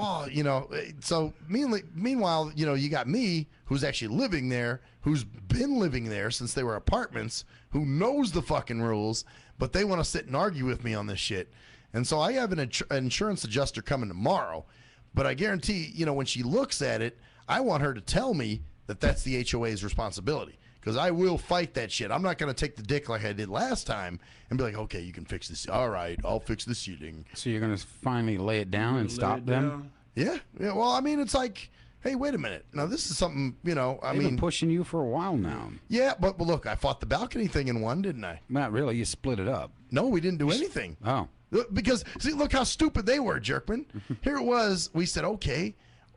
so meanwhile, you got me, who's actually living there, who's been living there since they were apartments, who knows the fucking rules, but they want to sit and argue with me on this shit. And so I have an insurance adjuster coming tomorrow, but I guarantee, when she looks at it, I want her to tell me that that's the HOA's responsibility, because I will fight that shit. I'm not going to take the dick like I did last time and be like, okay, you can fix this. All right, I'll fix the seating. So you're going to finally lay it down and stop them? Yeah. Well, I mean, it's like, hey, wait a minute. Now, this is something, They've been pushing you for a while now. Yeah, but look, I fought the balcony thing in one, didn't I? Not really. You split it up. No, we didn't do anything. Oh. Because, see, look how stupid they were, Jerkman. Here it was. We said, okay,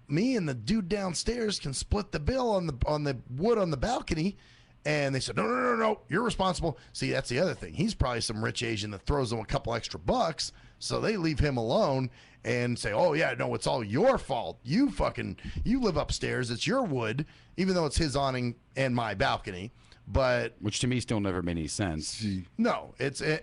me and the dude downstairs can split the bill on the wood on the balcony. And they said, no, you're responsible. See, that's the other thing. He's probably some rich Asian that throws them a couple extra bucks. So they leave him alone and say, oh, yeah, no, it's all your fault. You live upstairs. It's your wood, even though it's his awning and my balcony. But which to me still never made any sense. No,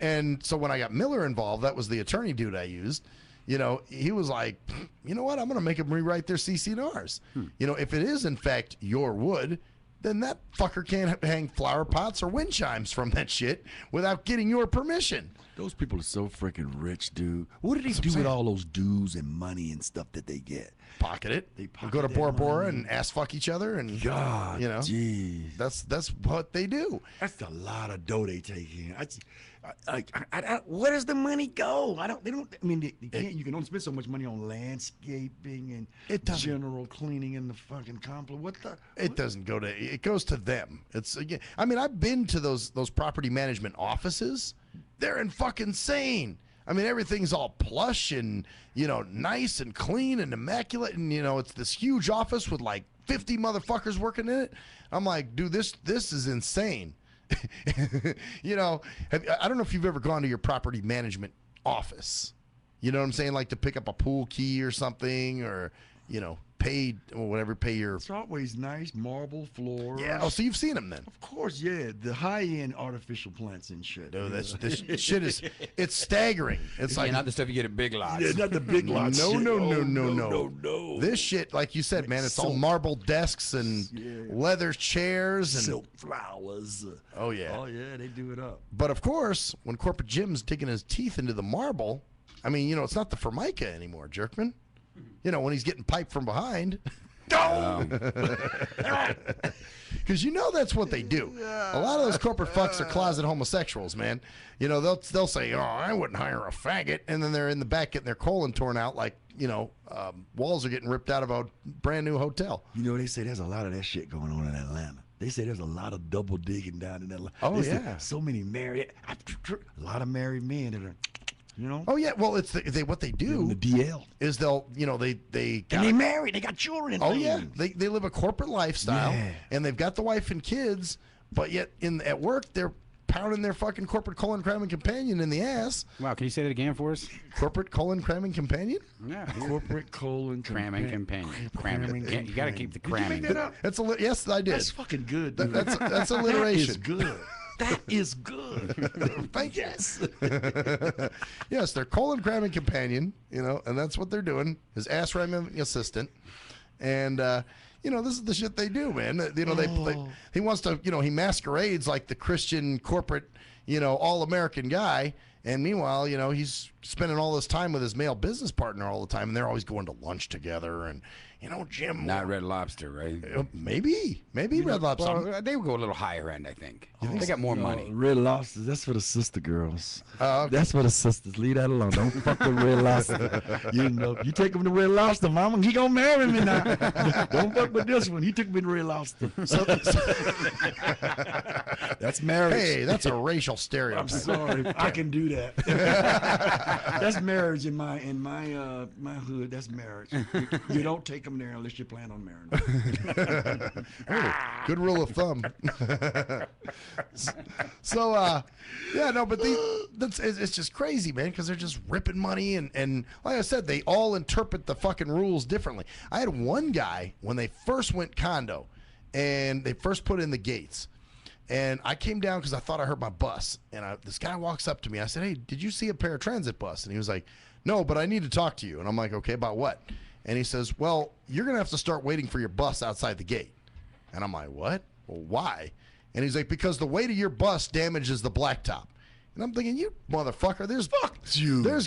and so when I got Miller involved, that was the attorney dude I used. He was like, you know what? I'm going to make him rewrite their CC&Rs. If it is in fact your wood, then that fucker can't hang flower pots or wind chimes from that shit without getting your permission. Those people are so freaking rich, dude. What do they do with all those dues and money and stuff that they get? Pocket it. They go to Bora Bora and ass fuck each other, and God, geez. That's what they do. That's a lot of dough they take in. Where does the money go? You can only spend so much money on landscaping and general cleaning in the fucking complex. It doesn't go to. It goes to them. I've been to those property management offices. They're insane. Everything's all plush and, nice and clean and immaculate. And, it's this huge office with like 50 motherfuckers working in it. I'm like, dude, this is insane. I don't know if you've ever gone to your property management office. You know what I'm saying? Like to pick up a pool key or something, or, pay your. It's always nice marble floors. Yeah. Oh, so you've seen them then? Of course, yeah. The high-end artificial plants and shit. No, this shit it's staggering. It's like not the stuff you get at Big Lots. Yeah, not the Big Lots. No. This shit, like you said, man, it's all marble desks and leather chairs and silk flowers. Oh yeah. Oh yeah, they do it up. But of course, when corporate Jim's digging his teeth into the marble, it's not the Formica anymore, Jerkman. When he's getting piped from behind. Because that's what they do. A lot of those corporate fucks are closet homosexuals, man. They'll say, oh, I wouldn't hire a faggot. And then they're in the back getting their colon torn out like, walls are getting ripped out of a brand new hotel. They say there's a lot of that shit going on in Atlanta. They say there's a lot of double digging down in Atlanta. Oh, yeah. So many a lot of married men that are... Oh yeah, well it's what they do. The DL is they they married, they got children. Oh yeah, they live a corporate lifestyle, and they've got the wife and kids, but yet at work they're pounding their fucking corporate colon cramming companion in the ass. Wow, can you say that again for us? Corporate colon cramming companion? Yeah. Corporate colon cramming companion. Cramming. You got to keep the cramming. Did you make that up? That's yes, I did. That's fucking good. Dude. That's alliteration. That is good. That is good. Thank you. Yes, they're colon cramming companion, and that's what they're doing. His ass ramming assistant, and this is the shit they do, man. He wants to, he masquerades like the Christian corporate, all-American guy, and meanwhile, he's spending all this time with his male business partner all the time, and they're always going to lunch together, and Jim. Not Red Lobster, right? Maybe Red Lobster. Well, they would go a little higher end, I think. They got more money. Red Lobster, that's for the sister girls. Okay. That's for the sisters. Leave that alone. Don't fuck with Red Lobster. You take him to Red Lobster, mama, he gonna marry me now. Don't fuck with this one. He took me to Red Lobster. That's marriage. Hey, that's a racial stereotype. I'm sorry. I can do that. That's marriage in my hood. That's marriage. You don't take them there unless you plan on marrying them. Good rule of thumb. So, but it's just crazy, man, because they're just ripping money, and like I said, they all interpret the fucking rules differently. I had one guy, when they first went condo, and they first put in the gates, and I came down because I thought I heard my bus, and this guy walks up to me. I said, "Hey, did you see a paratransit bus?" And he was like, "No, but I need to talk to you." And I'm like, "Okay, about what?" And he says, "Well, you're going to have to start waiting for your bus outside the gate." And I'm like, "What? Well, why?" And he's like, "Because the weight of your bus damages the blacktop." And I'm thinking, you motherfucker, there's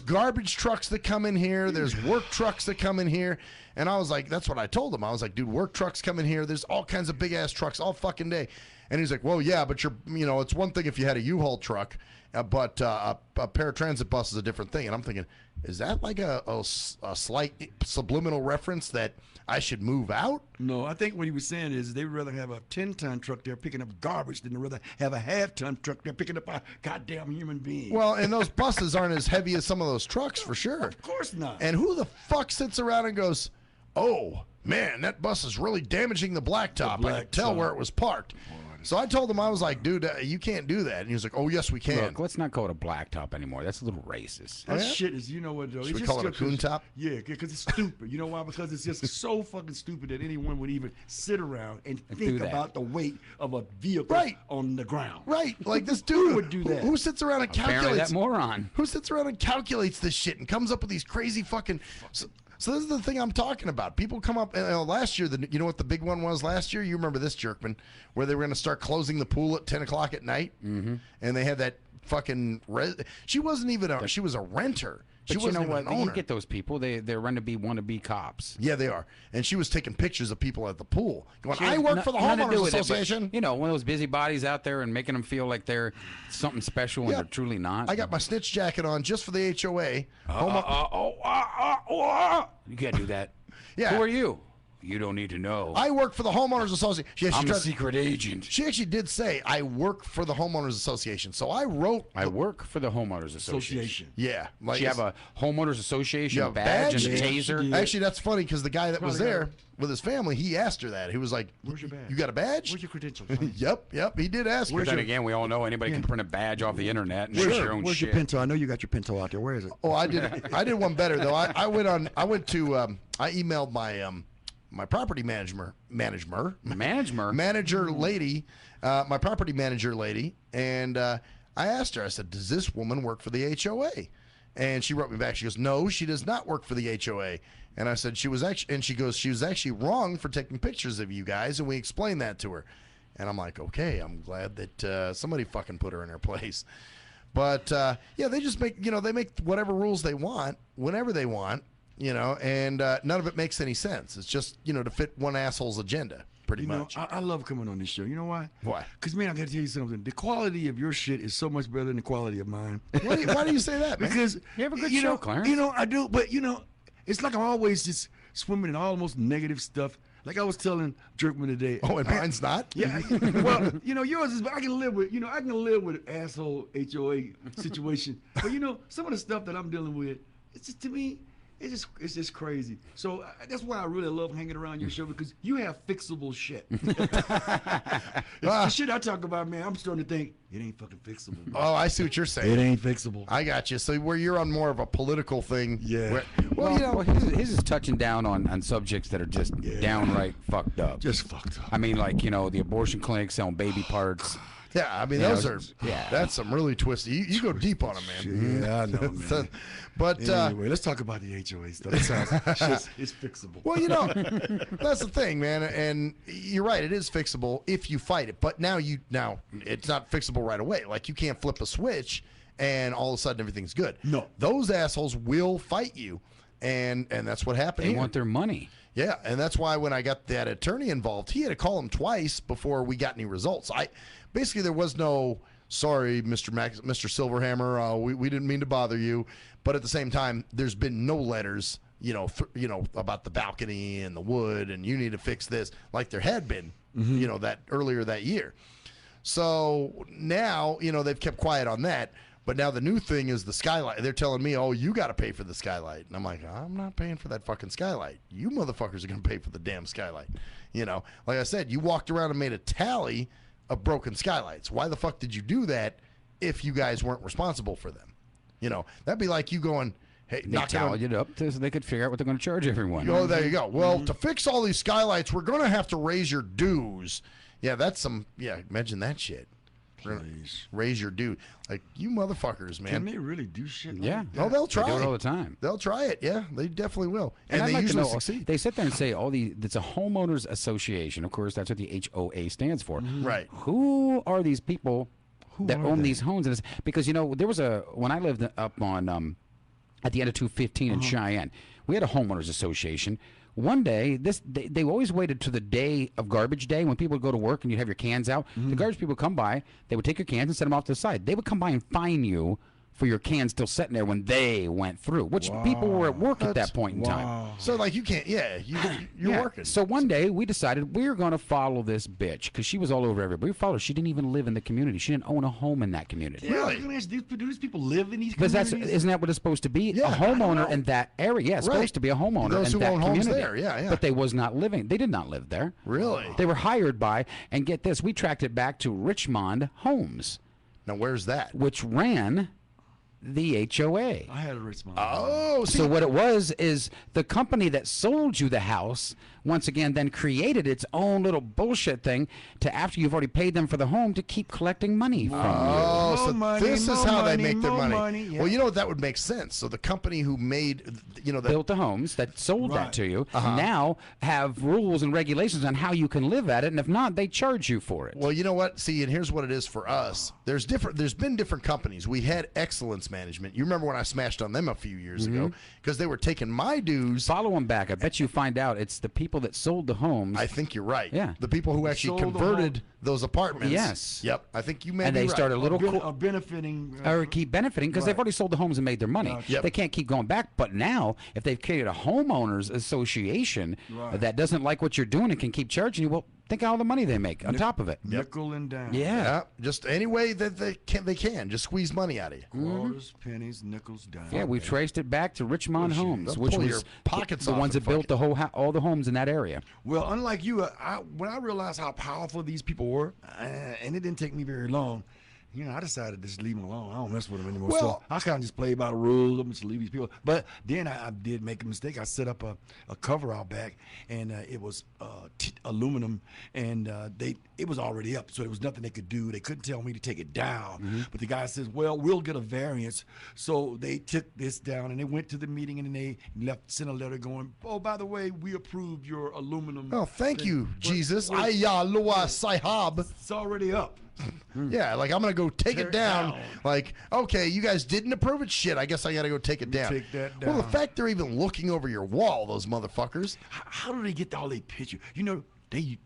garbage trucks that come in here. There's work trucks that come in here. And I was like, that's what I told him. I was like, dude, work trucks come in here. There's all kinds of big-ass trucks all fucking day. And he's like, well, yeah, but it's one thing if you had a U-Haul truck, but a paratransit bus is a different thing. And I'm thinking, is that like a slight subliminal reference that I should move out? No, I think what he was saying is they'd rather have a 10-ton truck there picking up garbage than they'd rather have a half-ton truck there picking up a goddamn human being. Well, and those buses aren't as heavy as some of those trucks, for sure. Of course not. And who the fuck sits around and goes, oh, man, that bus is really damaging the blacktop. I could tell where it was parked. So I told him, I was like, dude, you can't do that. And he was like, oh, yes, we can. Look, let's not call it a blacktop anymore. That's a little racist. That shit is, you know what, Joe? Should we call it a coon top? Yeah, because it's stupid. You know why? Because it's just so fucking stupid that anyone would even sit around and think about the weight of a vehicle on the ground. Right. Like this dude would do that. Who sits around and calculates? That moron. Who sits around and calculates this shit and comes up with these crazy fucking... So this is the thing I'm talking about. People come up, and last year, you know what the big one was last year? You remember this, Jerkman, where they were going to start closing the pool at 10 o'clock at night? Mm-hmm. And they had that fucking... She wasn't even she was a renter. But you know what? You get those people. They're run to be wannabe cops. Yeah, they are. And she was taking pictures of people at the pool. Going, I work for the homeowners association. One of those busybodies out there and making them feel like they're something special when they're truly not. I got my snitch jacket on just for the HOA. You can't do that. Yeah. Who are you? You don't need to know. I work for the homeowners association. I'm a secret agent. She actually did say, I work for the homeowners association. So I wrote... I work for the homeowners association. Yeah. She have a homeowners association badge and a taser. Actually, that's funny because the guy that was there with his family, he asked her that. He was like, where's your badge? You got a badge? Where's your credentials? Yep. He did ask her. Then again, we all know anybody can print a badge off the internet and make your own Where's shit. your Pinto? I know you got your Pinto out there. Where is it? Oh, I did one better, though. I emailed my property manager lady, my property manager lady, and I asked her, I said, does this woman work for the HOA? And she wrote me back. She goes, no, she does not work for the HOA. And I said, she was actually wrong for taking pictures of you guys, and we explained that to her. And I'm like, okay, I'm glad that somebody fucking put her in her place. But they just make, they make whatever rules they want, whenever they want. And none of it makes any sense. It's just, to fit one asshole's agenda, pretty much. I love coming on this show. You know why? Why? Because, man, I got to tell you something. The quality of your shit is so much better than the quality of mine. Why do you say that, man? Because you have a good show, Clarence. I do. But, it's like I'm always just swimming in almost negative stuff. Like I was telling Jerkman today. Oh, and mine's not? Yeah. Well, yours is, I can live with, I can live with an asshole HOA situation. But, some of the stuff that I'm dealing with, it's just, to me, it's just crazy. So that's why I really love hanging around your show, because you have fixable shit. The shit I talk about, man, I'm starting to think it ain't fucking fixable. Man. Oh, I see what you're saying. It ain't fixable. I got you. So where you're on more of a political thing. Yeah. Well, his is touching down on subjects that are just downright fucked up. Just fucked up. I mean, like, you know, the abortion clinic selling baby parts. Yeah, I mean, that's some really twisted. You go deep on them, man. Yeah, I know, man. But anyway, let's talk about the HOA stuff. That sounds, it's fixable. Well, you know, that's the thing, man. And you're right, it is fixable if you fight it. But now it's not fixable right away. Like, you can't flip a switch and all of a sudden everything's good. No, those assholes will fight you, and that's what happened. They want their money. Yeah, and that's why when I got that attorney involved, he had to call him twice before we got any results. Basically, there was no, sorry, Mr. Silverhammer, we didn't mean to bother you. But at the same time, there's been no letters, about the balcony and the wood, and you need to fix this, like there had been, that earlier that year. So now, they've kept quiet on that. But now the new thing is the skylight. They're telling me, oh, you got to pay for the skylight. And I'm like, I'm not paying for that fucking skylight. You motherfuckers are going to pay for the damn skylight. Like I said, you walked around and made a tally of broken skylights. Why the fuck did you do that if you guys weren't responsible for them? That'd be like you going, hey, they tallied it up so they could figure out what they're going to charge everyone. Oh, there you go. Well, to fix all these skylights, we're going to have to raise your dues. Yeah, imagine that shit. Please. Raise your due. Like, you motherfuckers, man. Can they really do shit like yeah. that? Oh, they'll try. They do it all the time. They'll try it. Yeah, they definitely will. And I'd they like usually to know, succeed. They sit there and say, it's a homeowners association. Of course, that's what the HOA stands for. Right. Who are these people that own these homes? And because, there was when I lived up on, at the end of 215 in Cheyenne, we had a homeowners association. One day, they always waited to the day of garbage day when people would go to work and you'd have your cans out. The garbage people would come by. They would take your cans and set them off to the side. They would come by and fine you for your cans still sitting there when they went through, which people were at work at that point in time. So, like, you can't, you're working. So one day we decided we were going to follow this bitch because she was all over everybody. We followed her. She didn't even live in the community. She didn't own a home in that community. Really? Do these people live in these because communities? Isn't that what it's supposed to be? Yeah, a homeowner in that area. Yeah, it's supposed to be a homeowner those in who that own community. homes there, yeah. But they was not living. They did not live there. Really? They were hired by, and get this, we tracked it back to Richmond Homes. Now, where's that? Which ran the HOA. I had a Richmond. Oh, so what it was is the company that sold you the house once again then created its own little bullshit thing to, after you've already paid them for the home, to keep collecting money from you. Oh, so this is how they make their money. Yeah. Well, you know what, that would make sense. So the company who made, built the homes that sold that to you now have rules and regulations on how you can live at it, and if not, they charge you for it. Well, you know what? See, and here's what it is for us. There's been different companies. We had Excellence Management. You remember when I smashed on them a few years ago because they were taking my dues. Follow them back. I bet you find out it's the people that sold the homes. I think you're right. Yeah. The people who actually converted those apartments. Yes. Yep. I think you may and be they right. start a little benefiting or keep benefiting because they've already sold the homes and made their money. Yep. They can't keep going back. But now, if they've created a homeowners association that doesn't like what you're doing and can keep charging you, well, think of all the money they make on top of it. Nickel and dime. Yeah. Just any way that they can. Just squeeze money out of you. Quarters, pennies, nickels, dimes. Yeah, we've traced it back to Richmond Homes, They'll which pull was your pockets the off ones and that built the whole all the homes in that area. Well, unlike you, when I realized how powerful these people were, and it didn't take me very long, I decided to just leave them alone. I don't mess with them anymore. Well, so I kind of just play by the rules. I'm just leave these people. But then I did make a mistake. I set up a cover out back, and it was aluminum, and it was already up, so there was nothing they could do. They couldn't tell me to take it down. But the guy says, well, we'll get a variance. So they took this down, and they went to the meeting, and they sent a letter going, oh, by the way, we approved your aluminum. Oh, thank you, Jesus. Well, Sahab. It's already up. Yeah, like I'm gonna go take it down. Like, okay, you guys didn't approve it. Shit, I guess I gotta go take it down. Take that Well, the down. fact they're even looking over your wall, those motherfuckers. How do they get all their pictures? They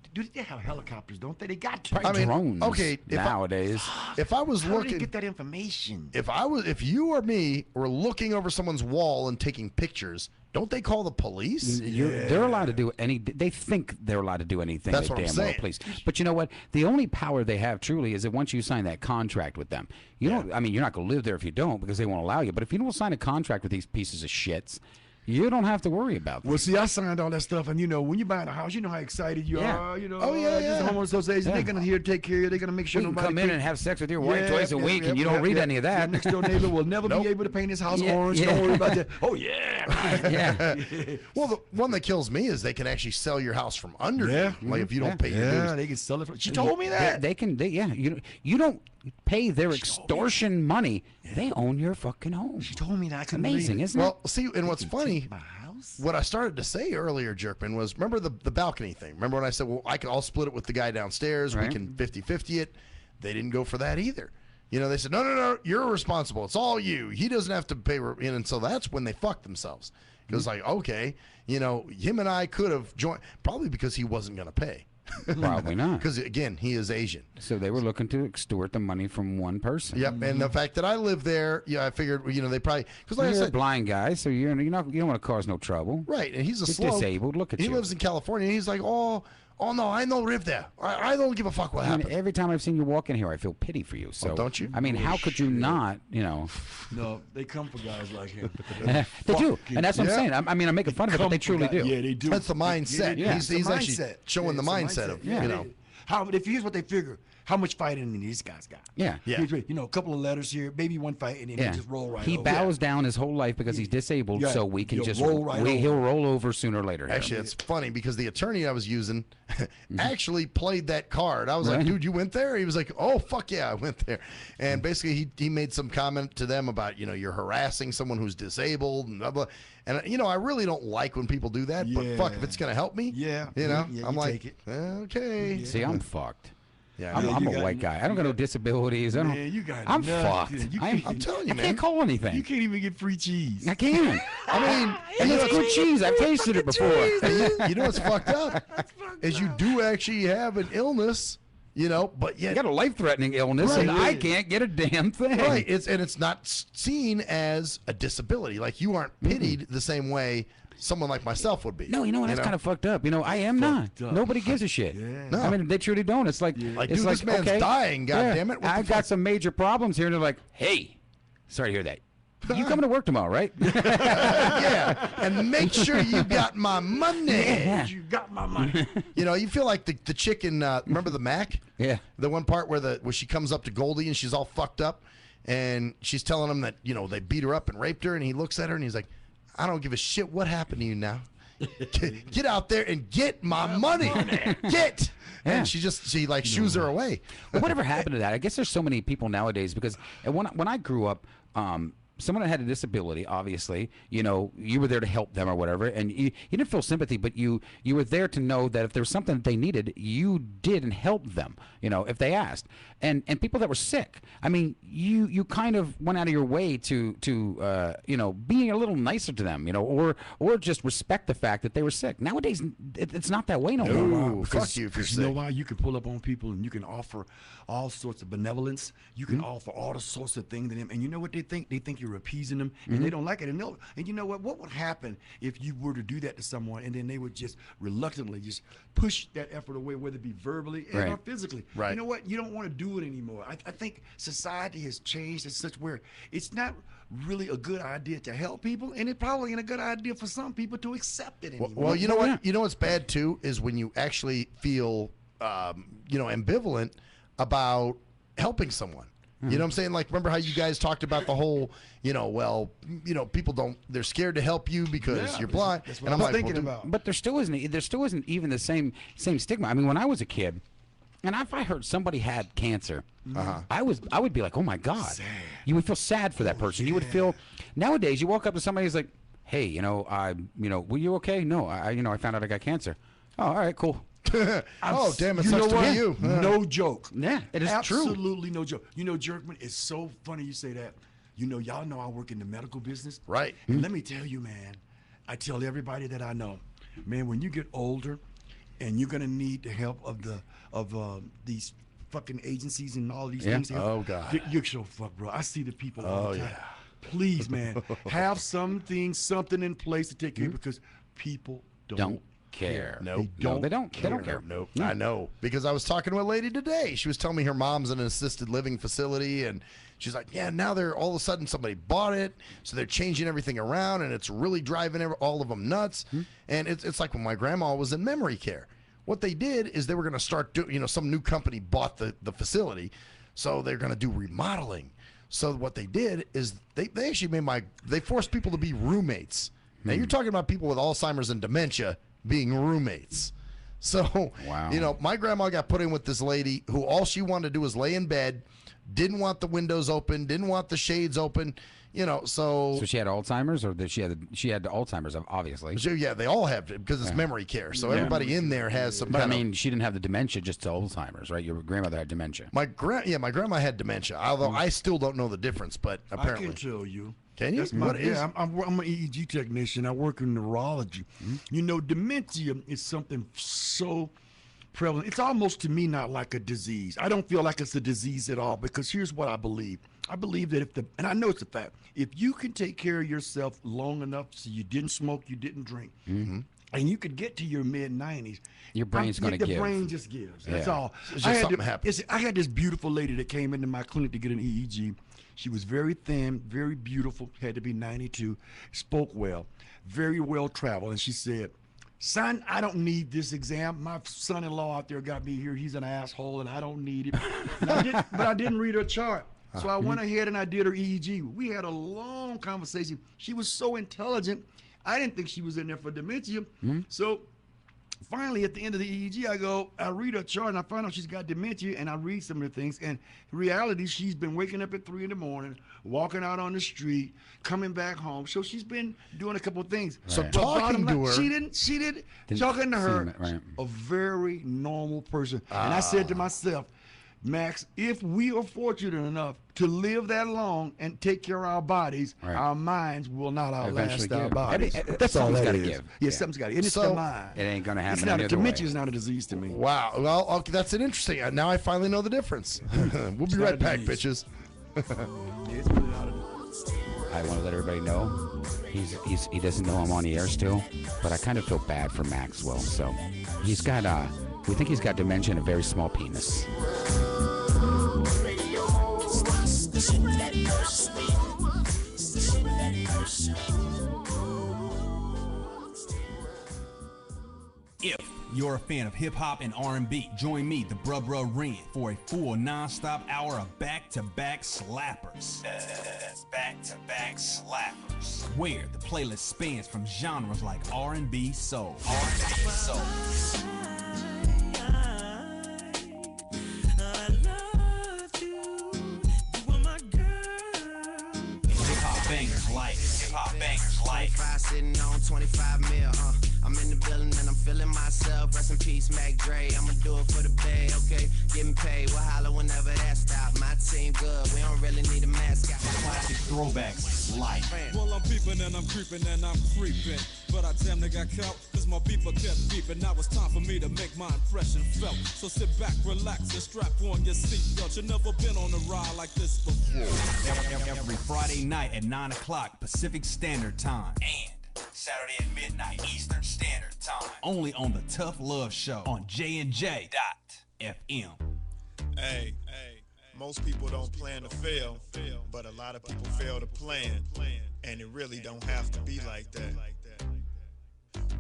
have helicopters, don't they? They got to. Probably drones. Okay, nowadays. If I was How do looking, they get that information? if you or me were looking over someone's wall and taking pictures, don't they call the police? They're allowed to do they think they're allowed to do anything. That's they what I'm damn well saying. please. But you know what? The only power they have truly is that once you sign that contract with them, you don't. I mean, you're not going to live there if you don't, because they won't allow you. But if you don't sign a contract with these pieces of shits, you don't have to worry about that. Well, see, I signed all that stuff, and you know, when you're buying a house, you know how excited you Yeah. are. You know, Oh, yeah, just the yeah. homeowners association, Yeah. they're gonna here take care of you. They're gonna make sure We can nobody come in and have sex with your wife Yeah, twice a yeah, week, yeah, and you yeah, don't read yeah. any of that. Your next door neighbor will never Nope. be able to paint his house Yeah, orange. yeah. Don't worry about that. Oh yeah, Yeah. Well, the one that kills me is they can actually sell your house from under you. Like if you don't pay your yeah, dues. they can sell it. She told me that. They can. You don't pay their extortion money. They own your fucking home. She told me that. I couldn't Amazing, believe it. isn't it? Well, see, and what's funny, My house. what I started to say earlier, Jerkman, was remember the balcony thing? Remember when I said, well, I'll split it with the guy downstairs. Right. We can 50-50 it. They didn't go for that either. You know, they said, no, you're responsible. It's all you. He doesn't have to pay. And so that's when they fucked themselves. It was like, okay, you know, him and I could have joined, probably because he wasn't going to pay. Probably not. Because, again, he is Asian. So they were looking to extort the money from one person. Yep, and the fact that I live there, I figured, you know, they probably, because like You're I a said, blind guy, so you don't want to cause no trouble. right, and he's a You're slow. disabled. Look at he you. lives in California. And he's like, oh no, I don't live there. I don't give a fuck what I mean, happened. every time I've seen you walk in here, I feel pity for you. So don't you? I mean, how could you not? You know, No, they come for guys like him. they do, Fucking- and that's what I'm Yeah. saying. I'm making fun of it, but they truly do. Yeah, they do. That's the mindset. Yeah, He's it's the actually mindset. showing the it's mindset of, Yeah. you know. How if here's what they figure. How much fighting these guys got? Yeah. Yeah. You know, a couple of letters here, maybe one fight, and then Yeah. they just roll right He over. bows down his whole life because he's disabled, Yeah. so we can He'll just roll right over. he'll roll over sooner or later. here. Actually, it's funny because the attorney I was using actually played that card. I was like, Right. dude, you went there? He was like, oh, fuck yeah, I went there. And basically, he made some comment to them about, you know, you're harassing someone who's disabled and blah, blah. And, you know, I really don't like when people do that, but fuck, if it's going to help me, Yeah. you know, Yeah, I'm you like, take it. okay. See, I'm fucked. Yeah, I'm, Yeah, I'm you a got- white guy. I don't got no disabilities. I don't. Man, you got I'm nothing. fucked. You I'm can't- telling you, I man. can't call anything. You can't even get free cheese. I can't. I mean, And it's good cheese. I've tasted it before. you know what's fucked up? Is you do actually have an illness, you know, but I yet got a life-threatening illness, Right. and I can't get a damn thing. right, it's not seen as a disability. Like you aren't pitied the same way someone like myself would be. No, you know what? That's kind of fucked up. You know, I am not. up. Nobody gives a shit. No. I mean, they truly don't. It's like, Like, it's dude, like, this man's okay, dying, goddammit. What the I've got fuck? some major problems here, and they're like, hey, sorry to hear that. You coming to work tomorrow, right? yeah, and make sure you got my money. Yeah. You got my money. You know, you feel like the chicken. Remember the Mac? Yeah. The one part where she comes up to Goldie and she's all fucked up, and she's telling him that they beat her up and raped her, and he looks at her and he's like, "I don't give a shit what happened to you now. Get out there and get my money. Get." Yeah. And she shoos her away. Well, whatever happened to that? I guess there's so many people nowadays because when I grew up, someone that had a disability, obviously, you were there to help them or whatever, and you didn't feel sympathy, but you were there to know that if there was something that they needed, you did and helped them, if they asked. And people that were sick, I mean, you kind of went out of your way to being a little nicer to them, or just respect the fact that they were sick. Nowadays, it's not that way no more. Ooh, fuck you if you're You know sick. why? You can pull up on people and you can offer all sorts of benevolence. You can offer all the sorts of things to them. And you know what they think? They think you're appeasing them, and they don't like it. And you know what? What would happen if you were to do that to someone, and then they would just reluctantly just push that effort away, whether it be verbally and or Right. physically? Right. You know what? You don't want to do it anymore. I think society has changed in such where it's not really a good idea to help people, and it probably ain't a good idea for some people to accept it anymore. Well, you know what? You know what's bad too is when you actually feel, ambivalent about helping someone. You know what I'm saying? Like, remember how you guys talked about the whole, people they're scared to help you because Yeah, you're blind. that's what and I was I'm like, thinking well, about. But there still isn't even the same stigma. I mean, when I was a kid, and if I heard somebody had cancer, I would be like, oh my God. Sad. You would feel sad for that person. You would feel. Nowadays, you walk up to somebody who's like, hey, were you okay? No, I found out I got cancer. Oh, all right, cool. oh, damn, it You sucks know to what? be you. No joke. Yeah, it is true. Absolutely no joke. Jerkman, it's so funny you say that. Y'all know I work in the medical business. Right. And let me tell you, man, I tell everybody that I know, man, when you get older and you're going to need the help of these fucking agencies and all these Yeah. things. Oh, God. You're so fucked, bro. I see the people all Oh, the time. yeah. Please, man, have something in place to take care of because people don't care. Nope. No, they don't. They don't care. Nope. No. I know, because I was talking to a lady today. She was telling me her mom's in an assisted living facility, and she's like, yeah, now they're all of a sudden somebody bought it, so they're changing everything around, and it's really driving all of them nuts. And it's like when my grandma was in memory care. What they did is they were going to start doing, some new company bought the facility, so they're going to do remodeling. So what they did is they actually they forced people to be roommates. Now you're talking about people with Alzheimer's and dementia being roommates. So, wow. My grandma got put in with this lady who all she wanted to do was lay in bed, didn't want the windows open, didn't want the shades open, so she had Alzheimer's, or she had Alzheimer's, obviously. So, yeah, they all have it because it's memory care. So everybody in there has some But I mean, she didn't have the dementia, just Alzheimer's, right? Your grandmother had dementia. My grandma had dementia, although I still don't know the difference, but apparently. I can tell you. Can you? I'm an EEG technician. I work in neurology. Dementia is something so prevalent. It's almost, to me, not like a disease. I don't feel like it's a disease at all, because here's what I believe. I believe that and I know it's a fact, if you can take care of yourself long enough so you didn't smoke, you didn't drink, and you could get to your mid-90s, your brain's going to give. The brain just gives. That's Yeah. all. It's just something happens. I had this beautiful lady that came into my clinic to get an EEG. She was very thin, very beautiful, had to be 92, spoke well, very well traveled. And she said, son, I don't need this exam. My son-in-law out there got me here. He's an asshole, and I don't need it. But I didn't read her chart. So I went ahead and I did her EEG. We had a long conversation. She was so intelligent. I didn't think she was in there for dementia. So finally, at the end of the EEG, I read her chart, and I find out she's got dementia, and I read some of the things. And in reality, she's been waking up at 3 in the morning, walking out on the street, coming back home. So she's been doing a couple of things. So talking to her. She didn't talking to her, a very normal person. And I said to myself, Max, if we are fortunate enough to live that long and take care of our bodies, our minds will not outlast our bodies. That's all that is. Give. Yeah, something's got to give. And it's the mind. It ain't going to happen. It's not any a other dementia way. is not a disease to me. Wow. Well, okay, that's an interesting. Now I finally know the difference. We'll be right back, bitches. I want to let everybody know he doesn't know I'm on the air still, but I kind of feel bad for Maxwell. So we think he's got dementia and a very small penis. If you're a fan of hip-hop and R&B, join me, the Bruh Ren, for a full non-stop hour of back-to-back slappers. That's back-to-back slappers, where the playlist spans from genres like R&B, soul, hip-hop bangers like 25 sitting on 25 mil, I'm in the building and I'm feeling myself. Rest in peace, Mac Dre. I'ma do it for the bay, okay? Getting paid, we'll holler whenever that stop. My team good, we don't really need a mascot. classic throwbacks like. Well, I'm peeping and I'm creeping and I'm creeping. But I damn near got caught, cause my beeper kept beeping. Now it's time for me to make my impression felt. So sit back, relax, and strap on your seatbelt. You've never been on a ride like this before. Every Friday night at 9 o'clock Pacific Standard Time. And Saturday at midnight Eastern Standard Time. Only on the Tough Love Show on JNJ.FM. Hey, most people don't plan to fail, but a lot of people fail to plan, and it really don't have to be like that.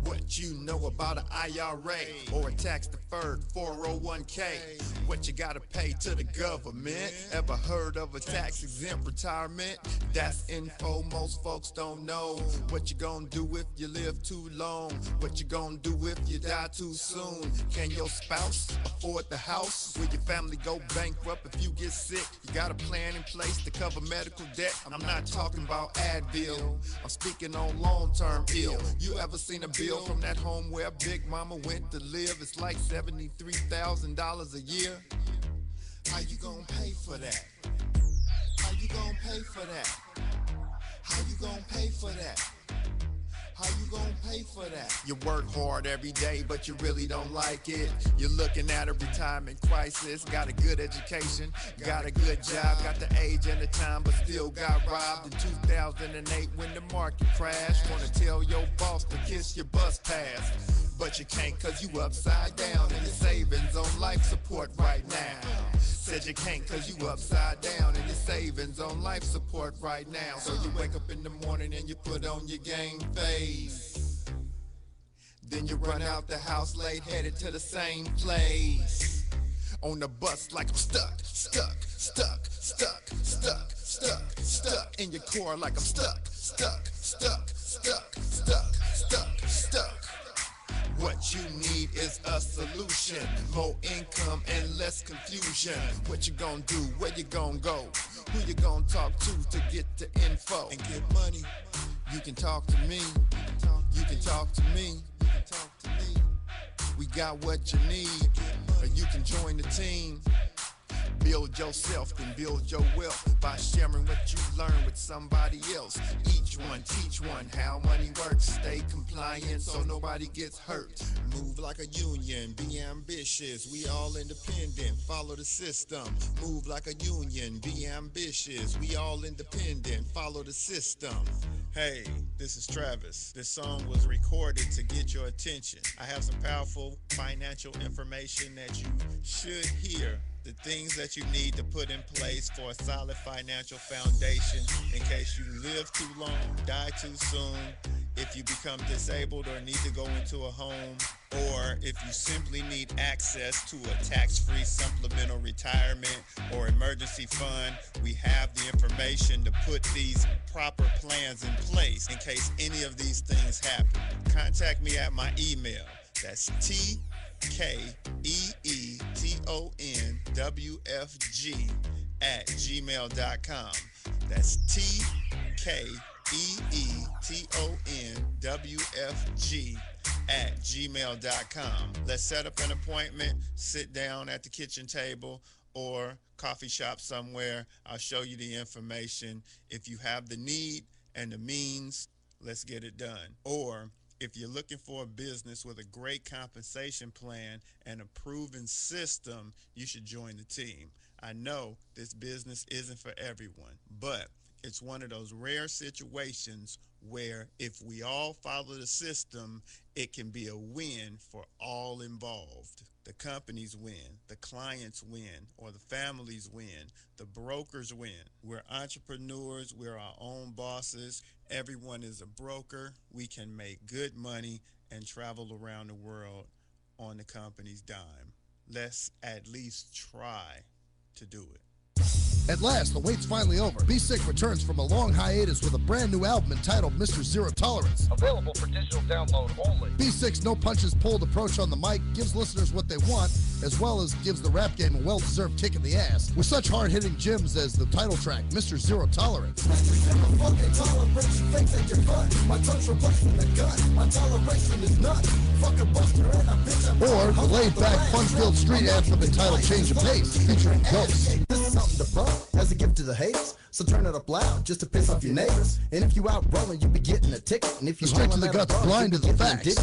What you know about an IRA or a tax-deferred 401k? What you gotta pay to the government? Ever heard of a tax-exempt retirement? That's info most folks don't know. What you gonna do if you live too long? What you gonna do if you die too soon? Can your spouse afford the house? Will your family go bankrupt if you get sick? You got a plan in place to cover medical debt? I'm not talking about Advil. I'm speaking on long-term ill. You ever seen a bill from that home where Big Mama went to live? It's like $73,000 a year. How you gonna pay for that? How you gonna pay for that? How you gonna pay for that? How you gonna pay for that? You work hard every day, but you really don't like it. You're looking at a retirement crisis. Got a good education, got a good job, got the age and the time, but still got robbed in 2008 when the market crashed. Wanna tell your boss to kiss your bus pass, But you can't cause you upside down and your savings on life support right now. Said you can't cause you upside down and your savings on life support right now. So you wake up in the morning and you put on your game face. Then you run out the house late, headed to the same place. On the bus like I'm stuck. In your core like I'm stuck. What you need is a solution. More income and less confusion. What you gonna do? Where you gonna go? Who you gonna talk to get the info? And get money. You can talk to me. You can talk to me. We got what you need. Or you can join the team. Build yourself and build your wealth by sharing what you learn with somebody else. Each one, teach one how money works. Stay compliant so nobody gets hurt. Move like a union, be ambitious. We all independent, follow the system. Move like a union, be ambitious. We all independent, follow the system. Hey, this is Travis. This song was recorded to get your attention. I have some powerful financial information that you should hear. The things that you need to put in place for a solid financial foundation in case you live too long, die too soon, if you become disabled or need to go into a home, or if you simply need access to a tax-free supplemental retirement or emergency fund, we have the information to put these proper plans in place in case any of these things happen. Contact me at my email. That's TKEETONWFG@gmail.com. That's TKEETONWFG@gmail.com. Let's set up an appointment, sit down at the kitchen table or coffee shop somewhere. I'll show you the information. If you have the need and the means, let's get it done. Or if you're looking for a business with a great compensation plan and a proven system, you should join the team. I know this business isn't for everyone, but it's one of those rare situations where if we all follow the system, it can be a win for all involved. The companies win, the clients win, or the families win, the brokers win. We're entrepreneurs, we're our own bosses. Everyone is a broker. We can make good money and travel around the world on the company's dime. Let's at least try to do it. At last, the wait's finally over. Be Sick returns from a long hiatus with a brand new album entitled Mr. Zero Tolerance. Available for digital download only. Be Sick's no punches pulled approach on the mic gives listeners what they want, as well as gives the rap game a well-deserved kick in the ass, with such hard-hitting gems as the title track, Mr. Zero Tolerance. Fucking toleration thinks that you're fun. My tongue's replacing the gun. My toleration is none. Fucking buster and a bitch. Or the laid-back, fun-filled street anthem entitled Change of Pace, featuring Ghosts. This is something to bump as a gift to the haters. So turn it up loud just to piss off your neighbors. And if you out rolling, you be getting a ticket. And if you straight to the guts, blind to the facts.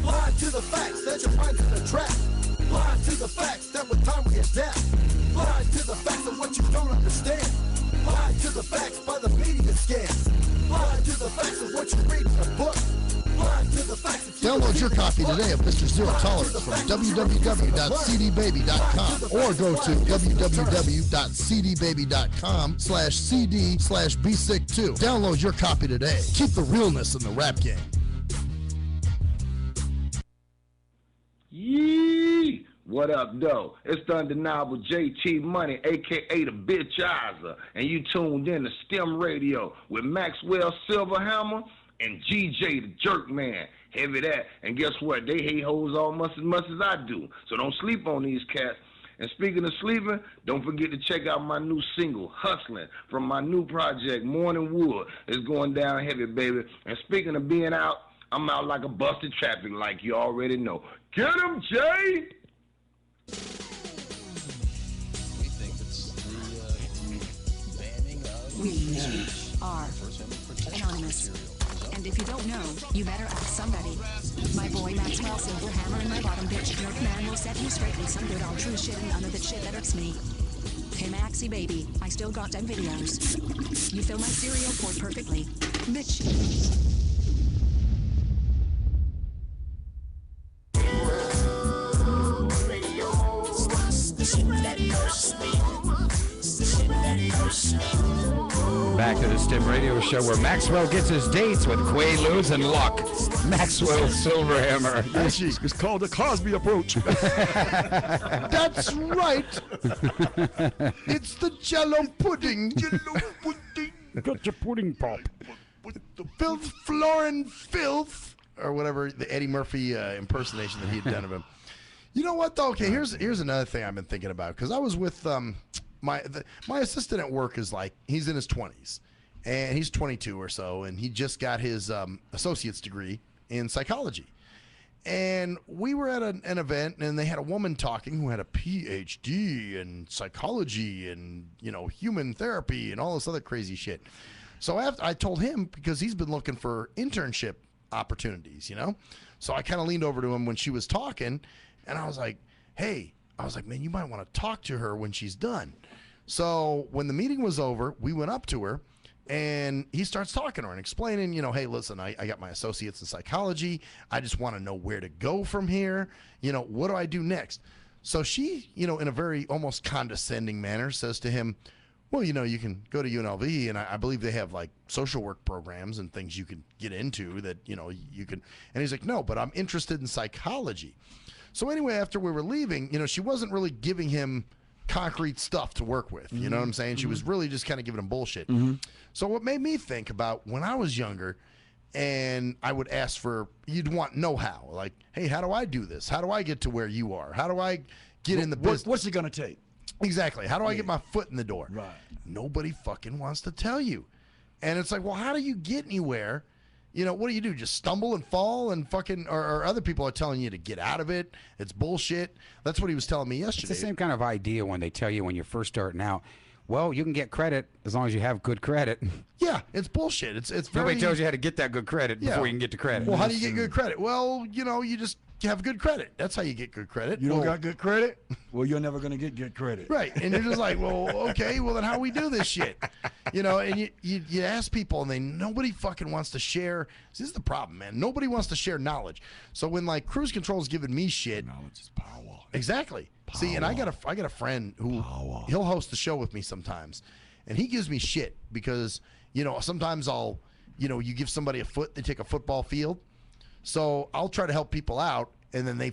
Blind to the facts that your mind's in the trap. Blind to the facts that with time we adapt. Blind to the facts of what you don't understand. Blind to the facts by the media scans. Blind to the facts of what you read in a book. Blind to the facts. Download your copy today of Mr. Zero Tolerance from www.cdbaby.com or go to www.cdbaby.com/cd/bsick2. Download your copy today. Keep the realness in the rap game. Yee! What up, though? It's the undeniable JT Money, a.k.a. the Bitchizer, and you tuned in to STIM Radio with Maxwell Silverhammer and GJ the Jerk Man. Heavy that. And guess what? They hate hoes almost as much as I do. So don't sleep on these cats. And speaking of sleeping, don't forget to check out my new single, Hustling, from my new project, Morning Wood. It's going down heavy, baby. And speaking of being out, I'm out like a busted traffic like you already know. Get him, Jay! We think it's the banning of We are anonymous. And if you don't know, you better ask somebody. My boy Maxwell Silverhammer and my bottom bitch Nerf Man will set you straight with some good old true shit and none of that shit that irks me. Hey Maxie baby, I still got them videos. You fill my cereal port perfectly. Bitch. Back to the STIM Radio Show where Maxwell gets his dates with Quaaludes and Luck. Maxwell Silverhammer. Actually, it's called the Cosby approach. That's right. It's the Jello pudding. Got your pudding pop. Filth, Florin, filth, or whatever the Eddie Murphy impersonation that he had done of him. You know what though? Okay, here's another thing I've been thinking about because I was with my assistant at work is like he's in his 20s and he's 22 or so and he just got his associate's degree in psychology. And we were at an event and they had a woman talking who had a PhD in psychology and human therapy and all this other crazy shit. So after I told him because he's been looking for internship opportunities, So I kind of leaned over to him when she was talking and I was like, hey, man, you might want to talk to her when she's done. So when the meeting was over, we went up to her and he starts talking to her and explaining, hey, listen, I got my associates in psychology. I just want to know where to go from here. What do I do next? So she, in a very almost condescending manner says to him, well, you can go to UNLV and I believe they have like social work programs and things you can get into that, you can. And he's like, no, but I'm interested in psychology. So anyway, after we were leaving, she wasn't really giving him concrete stuff to work with. You know what I'm saying? She was really just kind of giving him bullshit. So what made me think about when I was younger and I would ask for, you'd want know-how. Like, hey, how do I do this? How do I get to where you are? How do I get in the business? What's it going to take? Exactly. How do I get my foot in the door? Right. Nobody fucking wants to tell you. And it's like, well, how do you get anywhere? What do you do? Just stumble and fall and fucking, or other people are telling you to get out of it. It's bullshit. That's what he was telling me yesterday. It's the same kind of idea when they tell you when you're first starting out, well, you can get credit as long as you have good credit. Yeah, it's bullshit. It's very... Nobody tells you how to get that good credit before you can get to credit. Well, how do you get good credit? Well, you just have good credit. That's how you get good credit. You don't got good credit? Well, you're never going to get good credit. Right. And you're just like, well, okay, well, then how we do this shit? And you ask people and nobody fucking wants to share. This is the problem, man. Nobody wants to share knowledge. So when like cruise control's giving me shit. Knowledge is power. Exactly. Power. See, and I got a friend who he'll host the show with me sometimes. And he gives me shit because, sometimes I'll, you give somebody a foot, they take a football field. So I'll try to help people out and then they,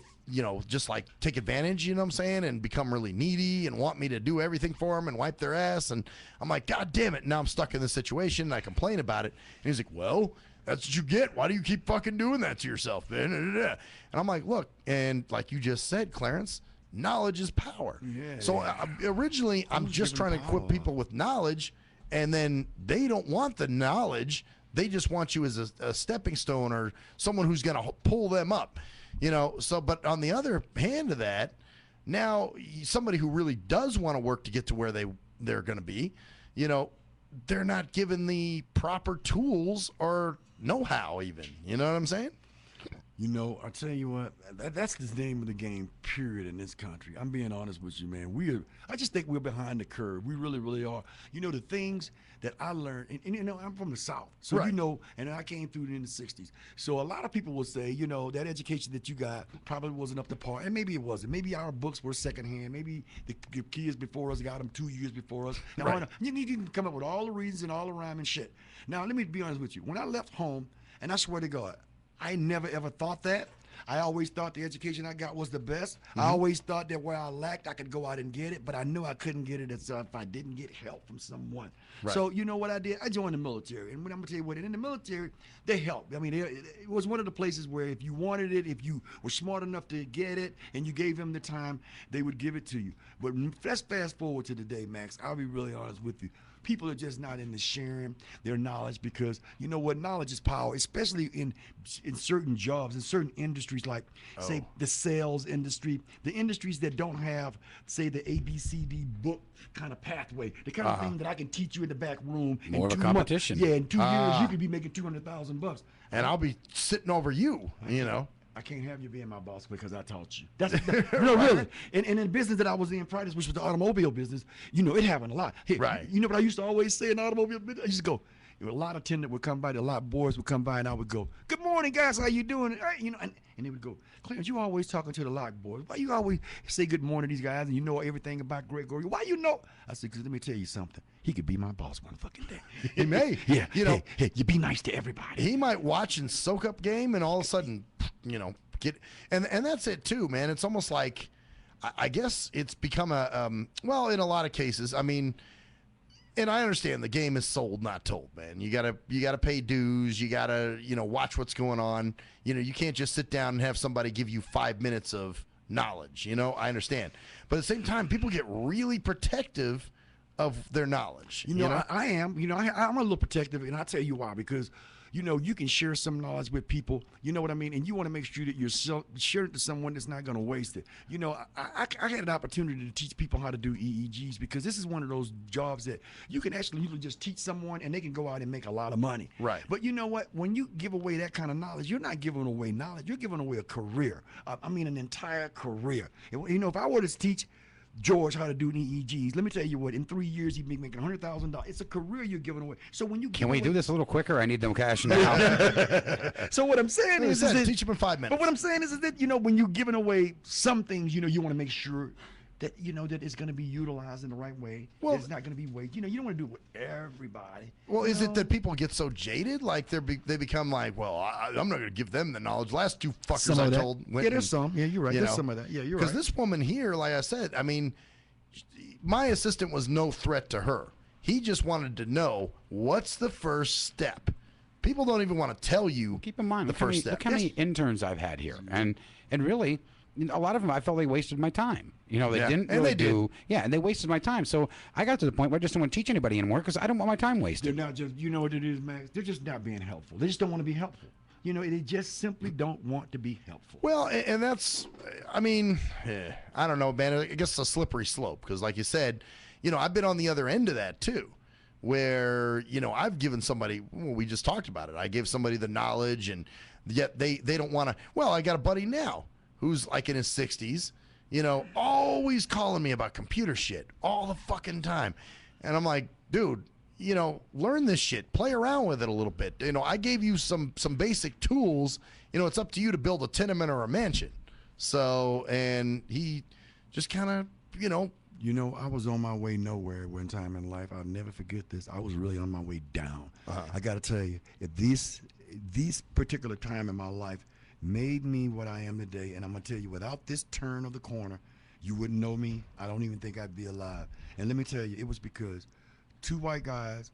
just like take advantage, you know what I'm saying? And become really needy and want me to do everything for them and wipe their ass. And I'm like, God damn it. Now I'm stuck in this situation and I complain about it. And he's like, well, that's what you get. Why do you keep fucking doing that to yourself, man? And I'm like, look, and like you just said, Clarence, knowledge is power. Yeah. So originally I'm just trying to equip people with knowledge and then they don't want the knowledge. They just want you as a stepping stone or someone who's going to pull them up, So, but on the other hand of that, now somebody who really does want to work to get to where they're going to be, they're not given the proper tools or know-how even. You know what I'm saying? I tell you what, that's the name of the game, period, in this country. I'm being honest with you, man. I just think we're behind the curve. We really, really are. The things that I learned, and I'm from the South, so right. and I came through it in the 60s. So a lot of people will say, that education that you got probably wasn't up to par, and maybe it wasn't. Maybe our books were secondhand. Maybe the kids before us got them 2 years before us. And right. You can come up with all the reasons and all the rhyme and shit. Now, let me be honest with you. When I left home, and I swear to God, I never ever thought that. I always thought the education I got was the best. I always thought that where I lacked, I could go out and get it, but I knew I couldn't get it if I didn't get help from someone. Right. So you know what I did? I joined the military, and I'm gonna tell you what. In the military, they helped. I mean, it was one of the places where if you wanted it, if you were smart enough to get it, and you gave them the time, they would give it to you. But let's fast forward to today, Max. I'll be really honest with you. People are just not into sharing their knowledge because you know what, knowledge is power, especially in certain jobs, in certain industries like say the sales industry, the industries that don't have say the ABCD book kind of pathway, the kind of thing that I can teach you in the back room. More of a competition. Yeah, in 2 years you could be making $200,000. And I'll be sitting over you, I can't have you being my boss because I taught you. That's no, really. And in the business that I was in prior to this, which was the automobile business, it happened a lot. Hey, right. You know what I used to always say in the automobile business? I used to go, a lot of attendants would come by, a lot of boys would come by, and I would go, good morning, guys, how you doing? And they would go, Clarence, you always talking to the lock boys. Why you always say good morning to these guys and you know everything about Gregory? Why you know? I said, because let me tell you something. he could be my boss one fucking day. He may. Yeah. You know, hey, you be nice to everybody. He might watch and soak up game, and all of a sudden, you know, get and that's it too, man. It's almost like, I guess it's become a well, in a lot of cases. I mean, and I understand the game is sold, not told, man. You gotta pay dues. You gotta, you know, watch what's going on. You know, you can't just sit down and have somebody give you 5 minutes of knowledge. You know, I understand, but at the same time, people get really protective of their knowledge. You know, I am. You know, I'm a little protective, and I'll tell you why. Because, you know, you can share some knowledge with people. You know what I mean? And you want to make sure that you're sharing it to someone that's not going to waste it. You know, I had an opportunity to teach people how to do EEGs because this is one of those jobs that you can actually usually just teach someone and they can go out and make a lot of money. Right. But you know what? When you give away that kind of knowledge, you're not giving away knowledge. You're giving away a career. I mean, an entire career. You know, if I were to teach George how to do EEGs, let me tell you what, in 3 years he'd be making $100,000. It's a career you're giving away. So when you Can we do this a little quicker? I need them cash now. So what I'm saying is that, teach them in 5 minutes. But what I'm saying is that, you know, when you're giving away some things, you know, you want to make sure that, you know, that it's going to be utilized in the right way. Well, it's not going to be wasted. You know, you don't want to do it with everybody. Well, is it that people get so jaded, like they become like, well, I'm not going to give them the knowledge. Last two fuckers Some of I that. told. Yeah, there's some. Yeah, you're right. There's some of that. Yeah, you're right. Because this woman here, like I said, I mean, my assistant was no threat to her. He just wanted to know what's the first step. People don't even want to tell you. Keep in mind the first step. Look how many interns I've had here, and really, a lot of them I felt they wasted my time. You know, they didn't and really they did. and they wasted my time. So I got to the point where I just don't want to teach anybody anymore because I don't want my time wasted. They're not just, you know what it is, Max? They're just not being helpful. They just don't want to be helpful. You know, they just simply don't want to be helpful. Well, and that's, I mean, I don't know, man. I guess it's a slippery slope because, like you said, you know, I've been on the other end of that too, where, you know, I've given somebody, well, we just talked about it. I gave somebody the knowledge, and yet they don't want to. Well, I got a buddy now who's like in his 60s, you know, always calling me about computer shit all the fucking time. And I'm like, dude, you know, learn this shit, play around with it a little bit. You know, I gave you some basic tools. You know, it's up to you to build a tenement or a mansion. So, and he just kind of, you know. You know, I was on my way nowhere one time in life. I'll never forget this. I was really on my way down. I got to tell you, if this particular time in my life made me what I am today, and I'm going to tell you, without this turn of the corner, you wouldn't know me. I don't even think I'd be alive. And let me tell you, it was because two white guys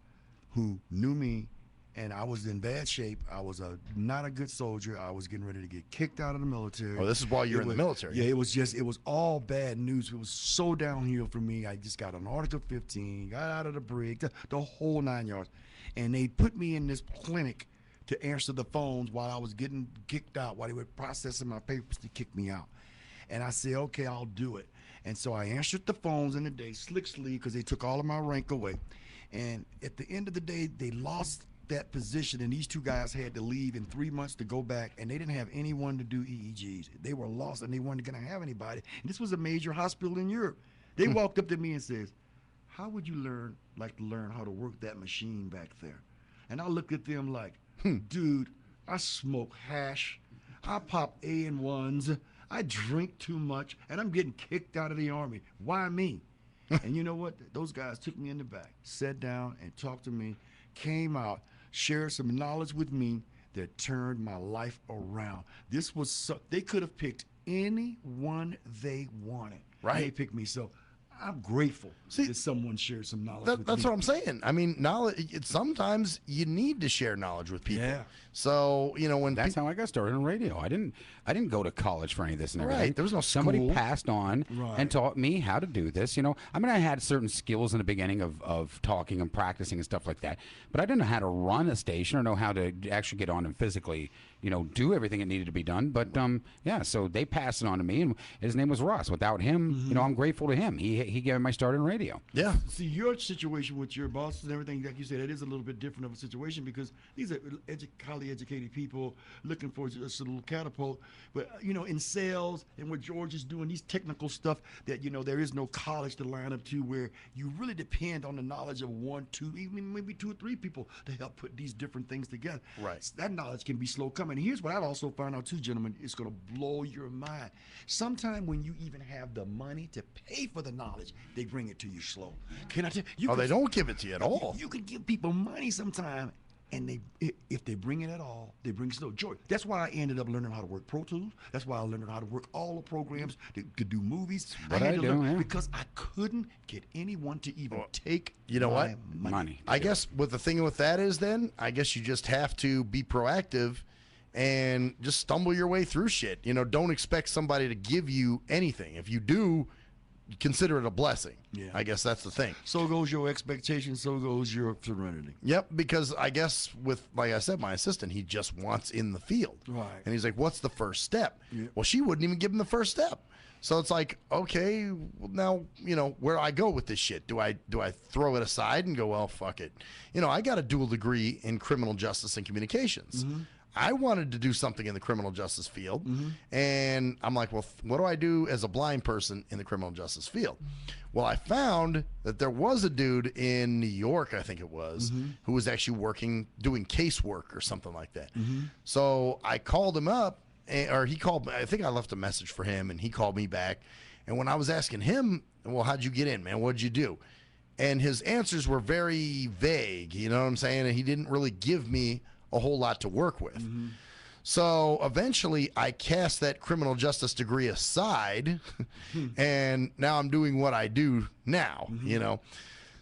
who knew me, and I was in bad shape. I was not a good soldier. I was getting ready to get kicked out of the military. Oh, this is while you're in the military. Yeah, it was all bad news. It was so downhill for me. I just got on Article 15, got out of the brig, the whole 9 yards. And they put me in this clinic to answer the phones while I was getting kicked out, while they were processing my papers to kick me out. And I said, okay, I'll do it. And so I answered the phones in the day, slick sleeve, because they took all of my rank away. And at the end of the day, they lost that position, and these two guys had to leave in 3 months to go back, and they didn't have anyone to do EEGs. They were lost, and they weren't going to have anybody. And this was a major hospital in Europe. They walked up to me and says, how would you learn how to work that machine back there? And I looked at them like, dude, I smoke hash. I pop A&1s. I drink too much, and I'm getting kicked out of the Army. Why me? And you know what? Those guys took me in the back, sat down and talked to me, came out, shared some knowledge with me that turned my life around. This was so, they could have picked anyone they wanted. Right. They picked me. So I'm grateful that someone shared some knowledge with me. That's what I'm saying. I mean, knowledge. Sometimes you need to share knowledge with people. Yeah. So, you know, when that's how I got started on radio. I didn't go to college for any of this and everything. Right. There was no Somebody school. passed on and taught me how to do this. You know, I mean, I had certain skills in the beginning of talking and practicing and stuff like that, but I didn't know how to run a station or know how to actually get on and physically, you know, do everything that needed to be done. But yeah, so they passed it on to me, and his name was Russ. Without him, you know, I'm grateful to him. He gave me my start in radio. Yeah. See, your situation with your bosses and everything, like you said, it is a little bit different of a situation because these are highly educated people looking for just a little catapult. But, you know, in sales and what George is doing, these technical stuff that, you know, there is no college to line up to, where you really depend on the knowledge of one, two, even maybe 2 or 3 people to help put these different things together. Right. So that knowledge can be slow coming. Here's what I've also found out too, gentlemen. It's going to blow your mind. Sometime when you even have the money to pay for the knowledge, knowledge. They bring it to you slow. Can I tell you? Oh, they don't give it to you at all. You can give people money sometime, and if they bring it at all, they bring slow. Joy. That's why I ended up learning how to work Pro Tools. That's why I learned how to work all the programs to do movies. What I had to do, learn yeah. because I couldn't get anyone to even take You know my what? money. I guess what the thing with that is then, I guess you just have to be proactive and just stumble your way through shit. You know, don't expect somebody to give you anything. If you do, consider it a blessing. Yeah. I guess that's the thing. So goes your expectation, so goes your serenity. Yep, because I guess with, like I said, my assistant, he just wants in the field. Right. And he's like, what's the first step? Yeah. Well, she wouldn't even give him the first step. So it's like, okay, well, now, you know, where do I go with this shit? Do I throw it aside and go, well, fuck it? You know, I got a dual degree in criminal justice and communications. Mm-hmm. I wanted to do something in the criminal justice field. And I'm like, well, what do I do as a blind person in the criminal justice field? Well, I found that there was a dude in New York, I think it was, who was actually doing casework or something like that. So I called him up, or he called me. I think I left a message for him, and he called me back. And when I was asking him, well, how'd you get in, man? What'd you do? And his answers were very vague, you know what I'm saying? And he didn't really give me a whole lot to work with. So eventually I cast that criminal justice degree aside and now I'm doing what I do now, you know?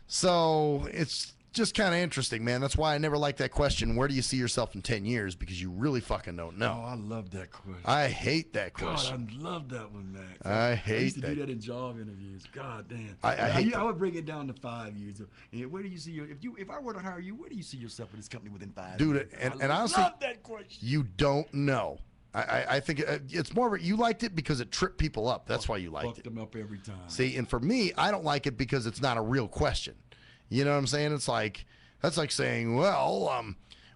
So it's just kind of interesting, man. That's why I never like that question, where do you see yourself in 10 years? Because you really fucking don't know. Oh, I love that question. I hate that question. God, I love that one, Max. I I hate used to that. do that in job interviews. God damn. I I would break it down to 5 years. And where do you see if I were to hire you, where do you see yourself in this company within 5 Dude, years? and honestly, love that question. you don't know. I think it's more of you liked it because it tripped people up. That's why you liked Fucked it. them up every time. See, and for me, I don't like it because it's not a real question. You know what I'm saying? It's like, that's like saying, well,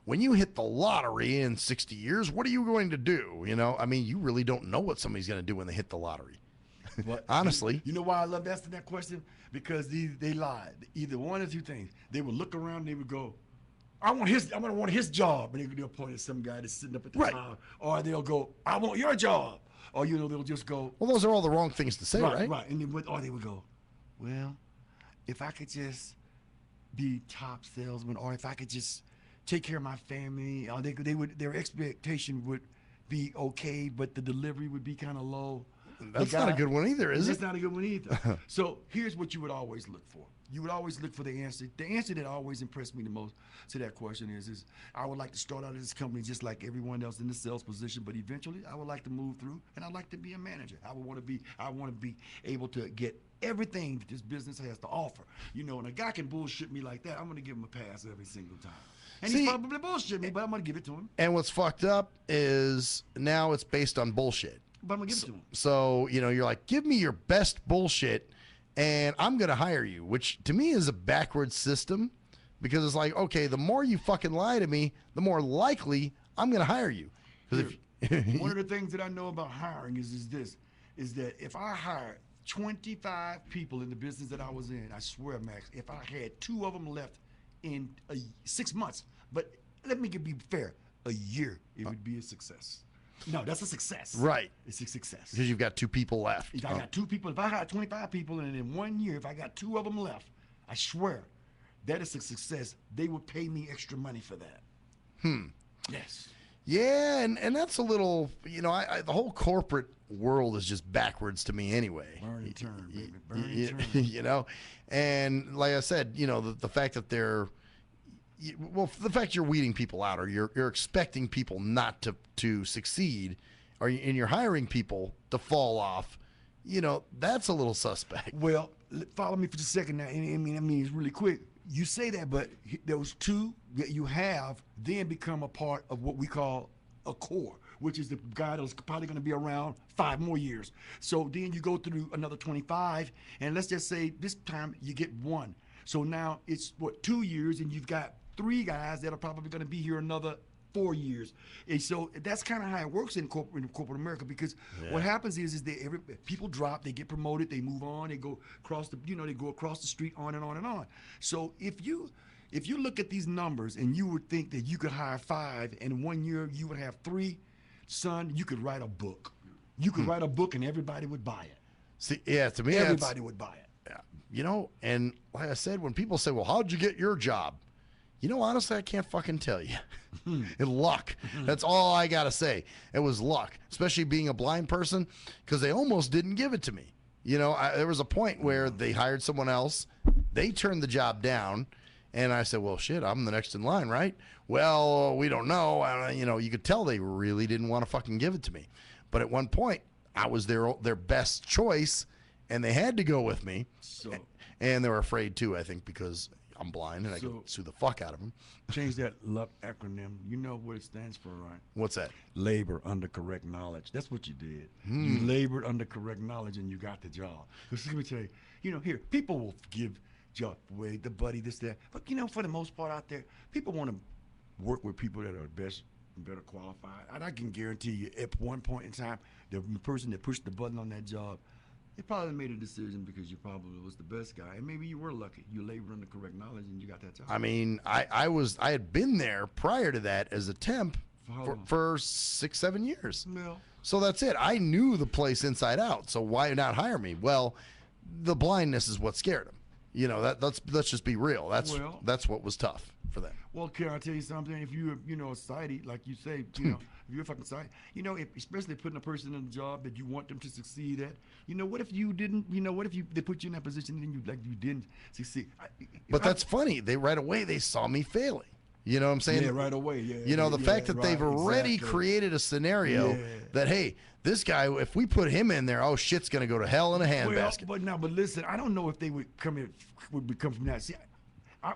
when you hit the lottery in 60 years, what are you going to do? You know, I mean, you really don't know what somebody's going to do when they hit the lottery. What? Honestly. You know why I love asking that question? Because they lied. Either one or two things. They would look around and they would go, I'm gonna want his job. And they'll point at some guy that's sitting up at the top. Or they'll go, I want your job. Or they'll just go. Well, those are all the wrong things to say, right? Right. And they would go, well, if I could just be top salesman, or if I could just take care of my family, or their expectation would be okay, but the delivery would be kind of low. That's not a good one either, is it? That's not a good one either. So here's what you would always look for. You would always look for the answer. The answer that always impressed me the most to that question is I would like to start out at this company just like everyone else in the sales position, but eventually I would like to move through, and I'd like to be a manager. I want to be able to get everything that this business has to offer. You know, and a guy can bullshit me like that, I'm going to give him a pass every single time. And he's probably bullshit me, but I'm going to give it to him. And what's fucked up is now it's based on bullshit. But I'm going to give it to him. So, you know, you're like, give me your best bullshit and I'm going to hire you, which to me is a backwards system because it's like, okay, the more you fucking lie to me, the more likely I'm going to hire you. One of the things that I know about hiring is that if I hired 25 people in the business that I was in, I swear, Max, if I had 2 of them left in 6 months, but let me be fair, a year, it would be a success. No, that's a success. Right. It's a success. Because you've got 2 people left. If I got 2 people, if I had 25 people and in 1 year, if I got 2 of them left, I swear, that is a success. They would pay me extra money for that. Yes. Yeah, and that's a little, you know, the whole corporate world is just backwards to me anyway. Burn and turn, baby. Burn and turn. You know, and like I said, you know, the fact that the fact you're weeding people out or you're expecting people not to succeed and you're hiring people to fall off, you know, that's a little suspect. Well, follow me for just a second now. I mean, it's really quick. You say that, but those 2 that you have then become a part of what we call a core, which is the guy that's probably going to be around 5 more years. So then you go through another 25, and let's just say this time you get 1. So now it's, 2 years, and you've got 3 guys that are probably going to be here another 4 years. And so that's kind of how it works in corporate America, because what happens is that people drop, they get promoted, they move on, they go across the street, on and on and on. So if you look at these numbers and you would think that you could hire 5 and 1 year you would have 3, son, you could write a book. You could write a book and everybody would buy it. See, yeah, to me, everybody would buy it. you know, and like I said, when people say, well, how'd you get your job? You know, honestly, I can't fucking tell you. And luck. That's all I got to say. It was luck, especially being a blind person, because they almost didn't give it to me. You know, there was a point where they hired someone else. They turned the job down. And I said, well, shit, I'm the next in line, right? Well, we don't know. You know, you could tell they really didn't want to fucking give it to me. But at one point, I was their best choice, and they had to go with me. And they were afraid, too, I think, because I'm blind and I could sue the fuck out of them. Change that LUP acronym. You know what it stands for, right? What's that? Labor under correct knowledge. That's what you did. You labored under correct knowledge and you got the job. Because let me tell you, you know, here, people will give job away, the buddy, this, that. But, you know, for the most part out there, people want to work with people that are best and better qualified. And I can guarantee you, at one point in time, the person that pushed the button on that job, they probably made a decision because you probably was the best guy, and maybe you were lucky. You labored under correct knowledge, and you got that job. I mean, I had been there prior to that as a temp for 6-7 years. Well, so that's it. I knew the place inside out. So why not hire me? Well, the blindness is what scared them. You know, let's just be real. That's what was tough for them. Well, can I tell you something? If you're, you know, a sighted, like you say, you know, if you're a fucking sighted, you know, especially putting a person in a job that you want them to succeed at, you know, what if you didn't, you know, what if they put you in that position and you didn't succeed? But that's funny. Right away they saw me failing. You know what I'm saying? Yeah, right away. Yeah. You know, the fact that they've already created a scenario that, hey, this guy, if we put him in there, oh, shit's going to go to hell in a handbasket. But listen, I don't know if they would come from that. See,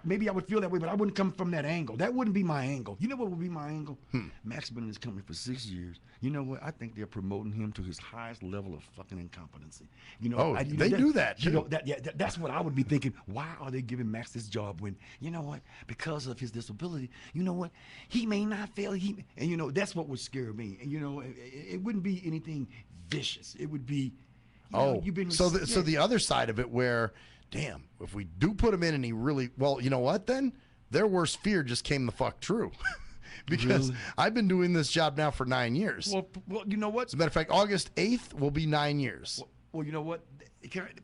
maybe I would feel that way, but I wouldn't come from that angle. That wouldn't be my angle. You know what would be my angle? Max been in this company for 6 years. You know what? I think they're promoting him to his highest level of fucking incompetency. You know, they do that. You know, that's what I would be thinking. Why are they giving Max this job when, you know what? Because of his disability, you know what? He may not fail. And you know, that's what would scare me. And you know, it wouldn't be anything vicious. It would be. So the other side of it where. Damn, if we do put him in and he really, well, you know what then? Their worst fear just came the fuck true. Because I've been doing this job now for 9 years. Well, you know what? As a matter of fact, August 8th will be 9 years. Well, you know what?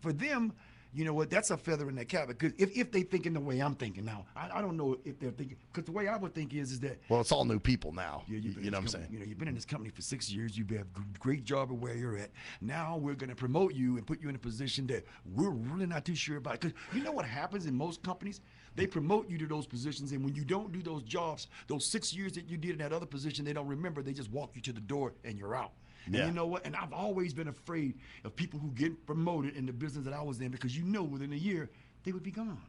For them, you know what? That's a feather in their cap. Because if they think in the way I'm thinking now, I don't know if they're thinking. Because the way I would think is that. Well, it's all new people now. You know what I'm saying? You know, you've been in this company for 6 years. You have a great job at where you're at. Now we're going to promote you and put you in a position that we're really not too sure about. Because you know what happens in most companies? They promote you to those positions, and when you don't do those jobs, those 6 years that you did in that other position, they don't remember. They just walk you to the door, and you're out. And you know what? And I've always been afraid of people who get promoted in the business that I was in, because you know within a year they would be gone.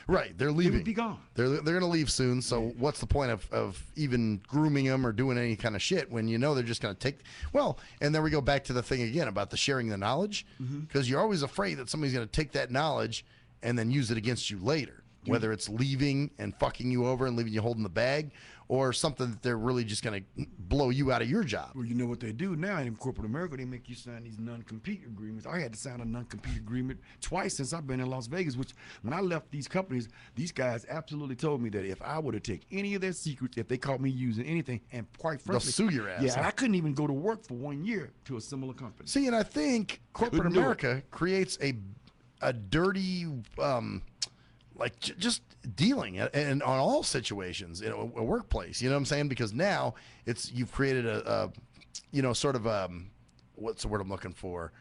Right, they're leaving. They would be gone. They're going to leave soon. So what's the point of even grooming them or doing any kind of shit when you know they're just going to take? Well, and then we go back to the thing again about the sharing the knowledge, because you're always afraid that somebody's going to take that knowledge and then use it against you later. Whether it's leaving and fucking you over and leaving you holding the bag, or something that they're really just going to blow you out of your job. Well, you know what they do now in corporate America? They make you sign these non-compete agreements. I had to sign a non-compete agreement twice since I've been in Las Vegas, which when I left these companies, these guys absolutely told me that if I were to take any of their secrets, if they caught me using anything, and quite frankly, they'll sue your ass. Yeah, and I couldn't even go to work for 1 year to a similar company. See, and I think corporate America creates a dirty, just dealing and on all situations in a workplace, you know what I'm saying? Because now you've created a sort of what's the word I'm looking for?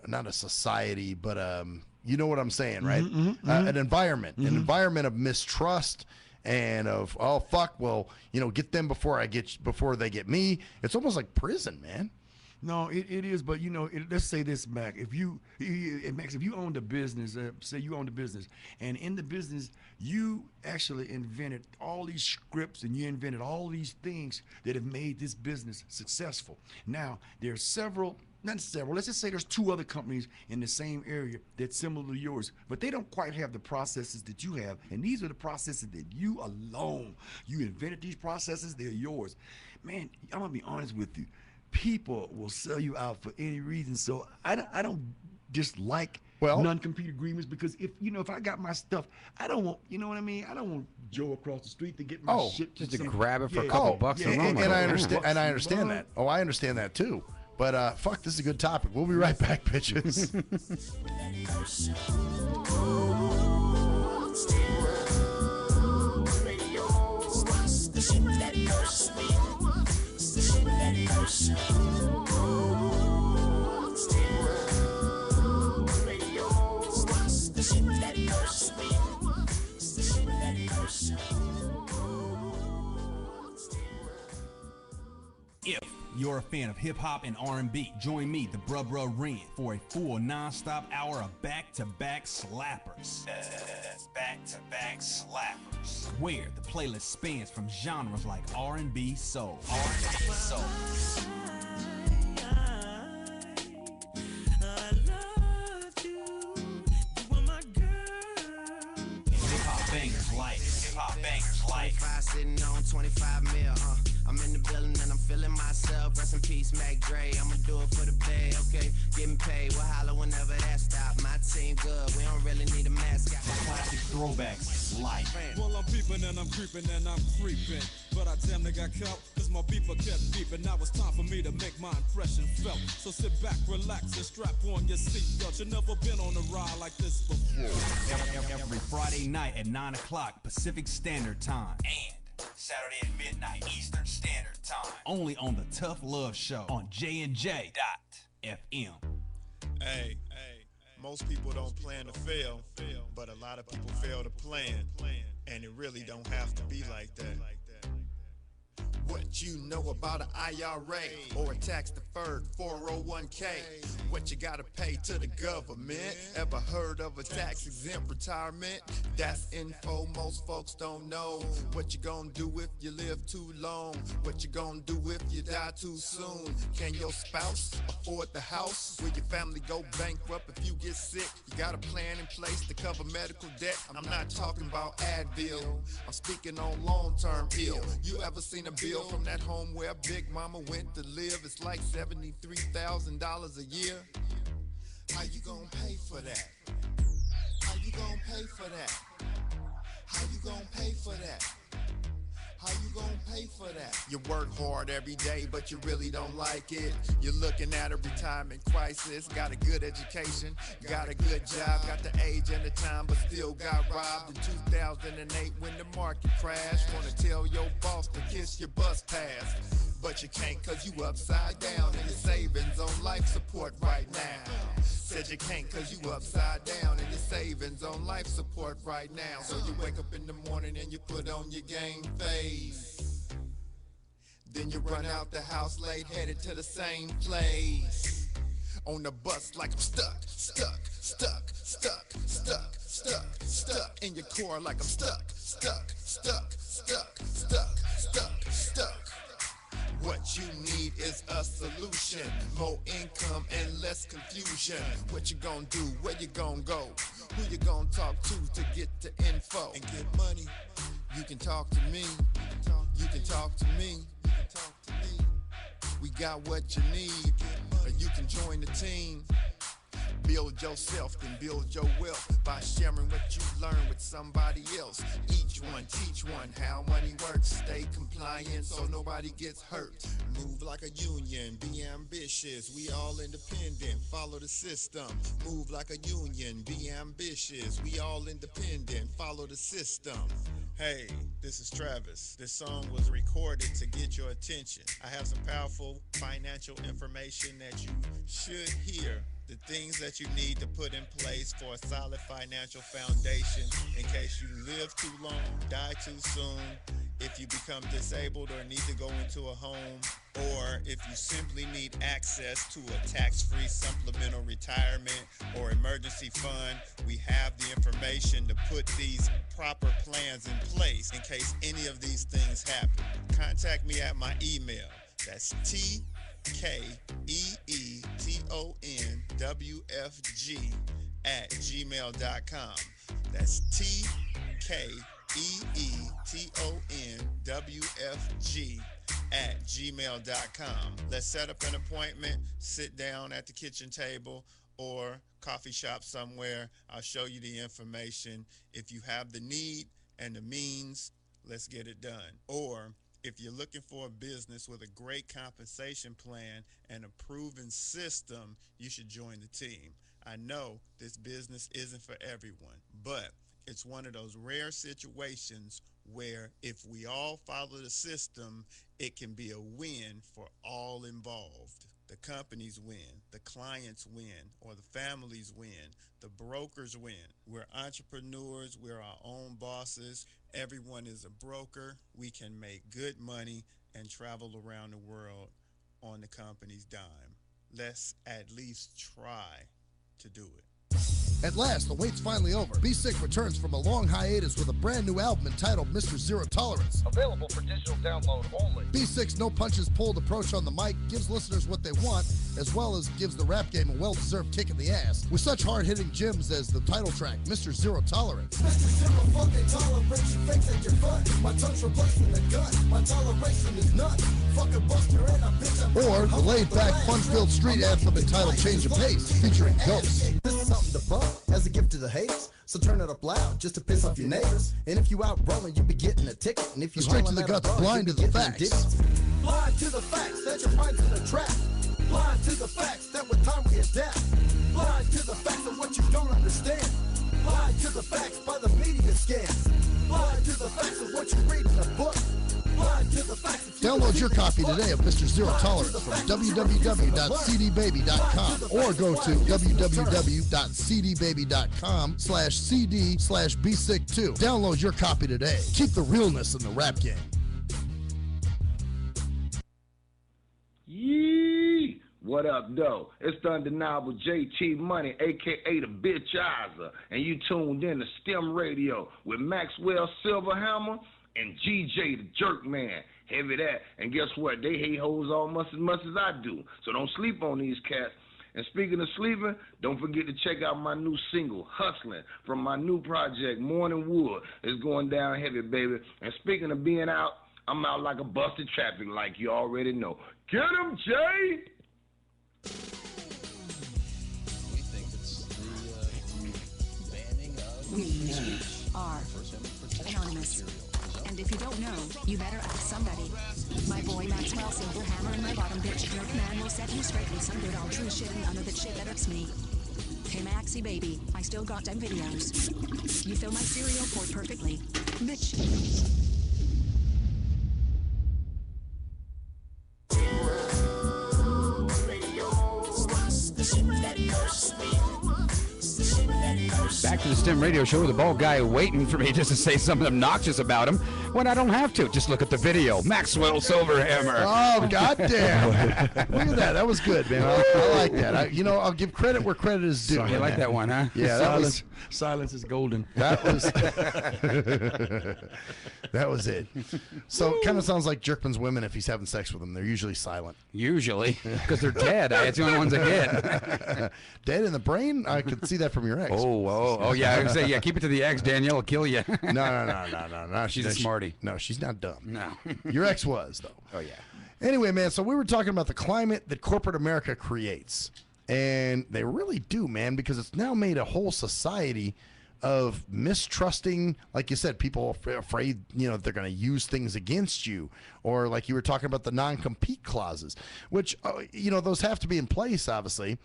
Not a society, but you know what I'm saying, right? An environment, an environment of mistrust and of, oh fuck, well, you know, get them before they get me. It's almost like prison, man. No, it is, but you know, let's say this, Mac. Max, if you owned a business, say you owned a business, and in the business you actually invented all these scripts and you invented all these things that have made this business successful. Now, there's let's just say there's 2 other companies in the same area that's similar to yours, but they don't quite have the processes that you have, and these are the processes that you invented these processes, they're yours. Man, I'm gonna be honest with you. People will sell you out for any reason. So I don't dislike non-compete agreements, because if I got my stuff, I don't want, you know what I mean? I don't want Joe across the street to get my shit. Just to grab it for a couple bucks. And I understand that. Oh, I understand that too. But fuck, this is a good topic. We'll be right back, bitches. If you're a fan of hip-hop and R&B, join me, the Bruh Ren, for a full non-stop hour of back-to-back slappers. That's back-to-back slappers. Where the playlist spans from genres like R&B, soul, R&B, soul. Hip-hop bangers like 25 sitting on 25 mil, I'm in the building and I'm feeling myself. Rest in peace, Mac Dre. I'ma do it for the pay, okay? Getting paid, we'll holler whenever that stop. My team good, we don't really need a mascot. Classic throwbacks like. Well, I'm peeping and I'm creeping and I'm creeping. But I damn near got caught, cause my beeper kept beeping. Now it's time for me to make my impression felt. So sit back, relax, and strap on your seatbelt. You've never been on a ride like this before. Every Friday night at 9 o'clock Pacific Standard Time. And Saturday at midnight Eastern Standard Time. Only on the Tough Love Show on JNJ.FM. Hey, most people don't plan to fail, but a lot of people fail to plan, and it really don't have to be like that. What you know about an IRA or a tax-deferred 401k? What you gotta pay to the government? Ever heard of a tax-exempt retirement? That's info most folks don't know. What you gonna do if you live too long? What you gonna do if you die too soon? Can your spouse afford the house? Will your family go bankrupt if you get sick? You got a plan in place to cover medical debt? I'm not talking about Advil, I'm speaking on long-term ill. You ever seen a bill from that home where Big Mama went to live? It's like $73,000 a year. How you gonna pay for that? How you gonna pay for that? How you gonna pay for that? How you gonna pay for that? You work hard every day, but you really don't like it. You're looking at a retirement crisis. Got a good education, got a good job, got the age and the time, but still got robbed in 2008 when the market crashed. Wanna tell your boss to kiss your bus pass, but you can't cause you upside down and your savings on life support right now. Said you can't cause you upside down and your savings on life support right now. So you wake up in the morning and you put on your game face. Then you run out the house late, headed to the same place. On the bus like I'm stuck in your car like I'm stuck. What you need is a solution, more income and less confusion. What you gonna do, where you gonna go, who you gonna talk to get the info and get money? You can talk to me, you can talk to me, we got what you need, or you can join the team. Build yourself, then build your wealth by sharing what you learn with somebody else. Each one, teach one how money works. Stay compliant so nobody gets hurt. Move like a union, be ambitious. We all independent, follow the system. Move like a union, be ambitious. We all independent, follow the system. Hey, this is Travis. This song was recorded to get your attention. I have some powerful financial information that you should hear. The things that you need to put in place for a solid financial foundation in case you live too long, die too soon, if you become disabled or need to go into a home, or if you simply need access to a tax-free supplemental retirement or emergency fund. We have the information to put these proper plans in place in case any of these things happen. Contact me at my email. That's TKEETONWFG@gmail.com. That's TKEETONWFG@gmail.com. Let's set up an appointment, sit down at the kitchen table or coffee shop somewhere. I'll show you the information. If you have the need and the means, let's get it done. Or If you're looking for a business with a great compensation plan and a proven system, you should join the team. I know this business isn't for everyone, but it's one of those rare situations where if we all follow the system, it can be a win for all involved. The companies win, the clients win, or the families win, the brokers win. We're entrepreneurs, we're our own bosses. Everyone is a broker. We can make good money and travel around the world on the company's dime. Let's at least try to do it. At last, the wait's finally over. Be Sick returns from a long hiatus with a brand new album entitled Mr. Zero Tolerance. Available for digital download only. Be Sick's no punches pulled approach on the mic gives listeners what they want, as well as gives the rap game a well-deserved kick in the ass, with such hard-hitting gems as the title track, Mr. Zero Tolerance. Mr. Zero fucking tolerance, you fakes at your fun. My tongue's replacing the gun. My toleration is none. Fucking buster and a bitch. Or the laid-back, fun-filled street anthem entitled Change of Pace, featuring Ghost. This is something to bump as a gift to the haters. So turn it up loud just to piss off your neighbors. And if you out rolling, you be getting a ticket. And if you Straight to the guts, blind to the facts. Blind to the facts that your mind's in a trap. Blind to the facts that with time we adapt. Blind to the facts of what you don't understand. Blind to the facts by the media scans. Blind to the facts of what you read in a book. Blind to the facts. Download your copy today of Mr. Zero Tolerance from www.cdbaby.com or go to www.cdbaby.com/cd/bsick2. Download your copy today. Keep the realness in the rap game. Yee! What up, though? It's the undeniable JT Money, a.k.a. the Bitchizer, and you tuned in to STIM Radio with Maxwell Silverhammer and GJ the Jerkman. Heavy that. And guess what? They hate hoes almost as much as I do. So don't sleep on these cats. And speaking of sleeping, don't forget to check out my new single, Hustling, from my new project, Morning Wood. It's going down heavy, baby. And speaking of being out, I'm out like a busted traffic light, you already know. Get him, Jay! We think it's the banning of We speech are First Amendment protection anonymous. material. And if you don't know, you better ask somebody. My boy Maxwell Silverhammer and my bottom bitch Jerk Man will set you straight with some good old true shit and none of that shit that irks me. Hey Maxie baby, I still got them videos. You fill my cereal port perfectly. Bitch. Back to the STEM radio show with the bald guy waiting for me just to say something obnoxious about him when I don't have to. Just look at the video. Maxwell Silverhammer. Oh, goddamn. Look at that. That was good, man. I like that. I'll give credit where credit is due. You like that one, huh? Yeah, Silence is golden. That was that was it. So it kind of sounds like Jerkman's women if he's having sex with them. They're usually silent. Usually, because they're dead. It's the only ones I get. Dead in the brain? I could see that from your ex. Oh, yeah. I would say, yeah, keep it to the ex, Danielle will kill you. No. She's a smarty. No, she's not dumb. No. Your ex was, though. Oh, yeah. Anyway, man, so we were talking about the climate that corporate America creates. And they really do, man, because it's now made a whole society of mistrusting, like you said, people are afraid, that they're going to use things against you. Or like you were talking about the non-compete clauses, which, those have to be in place, obviously.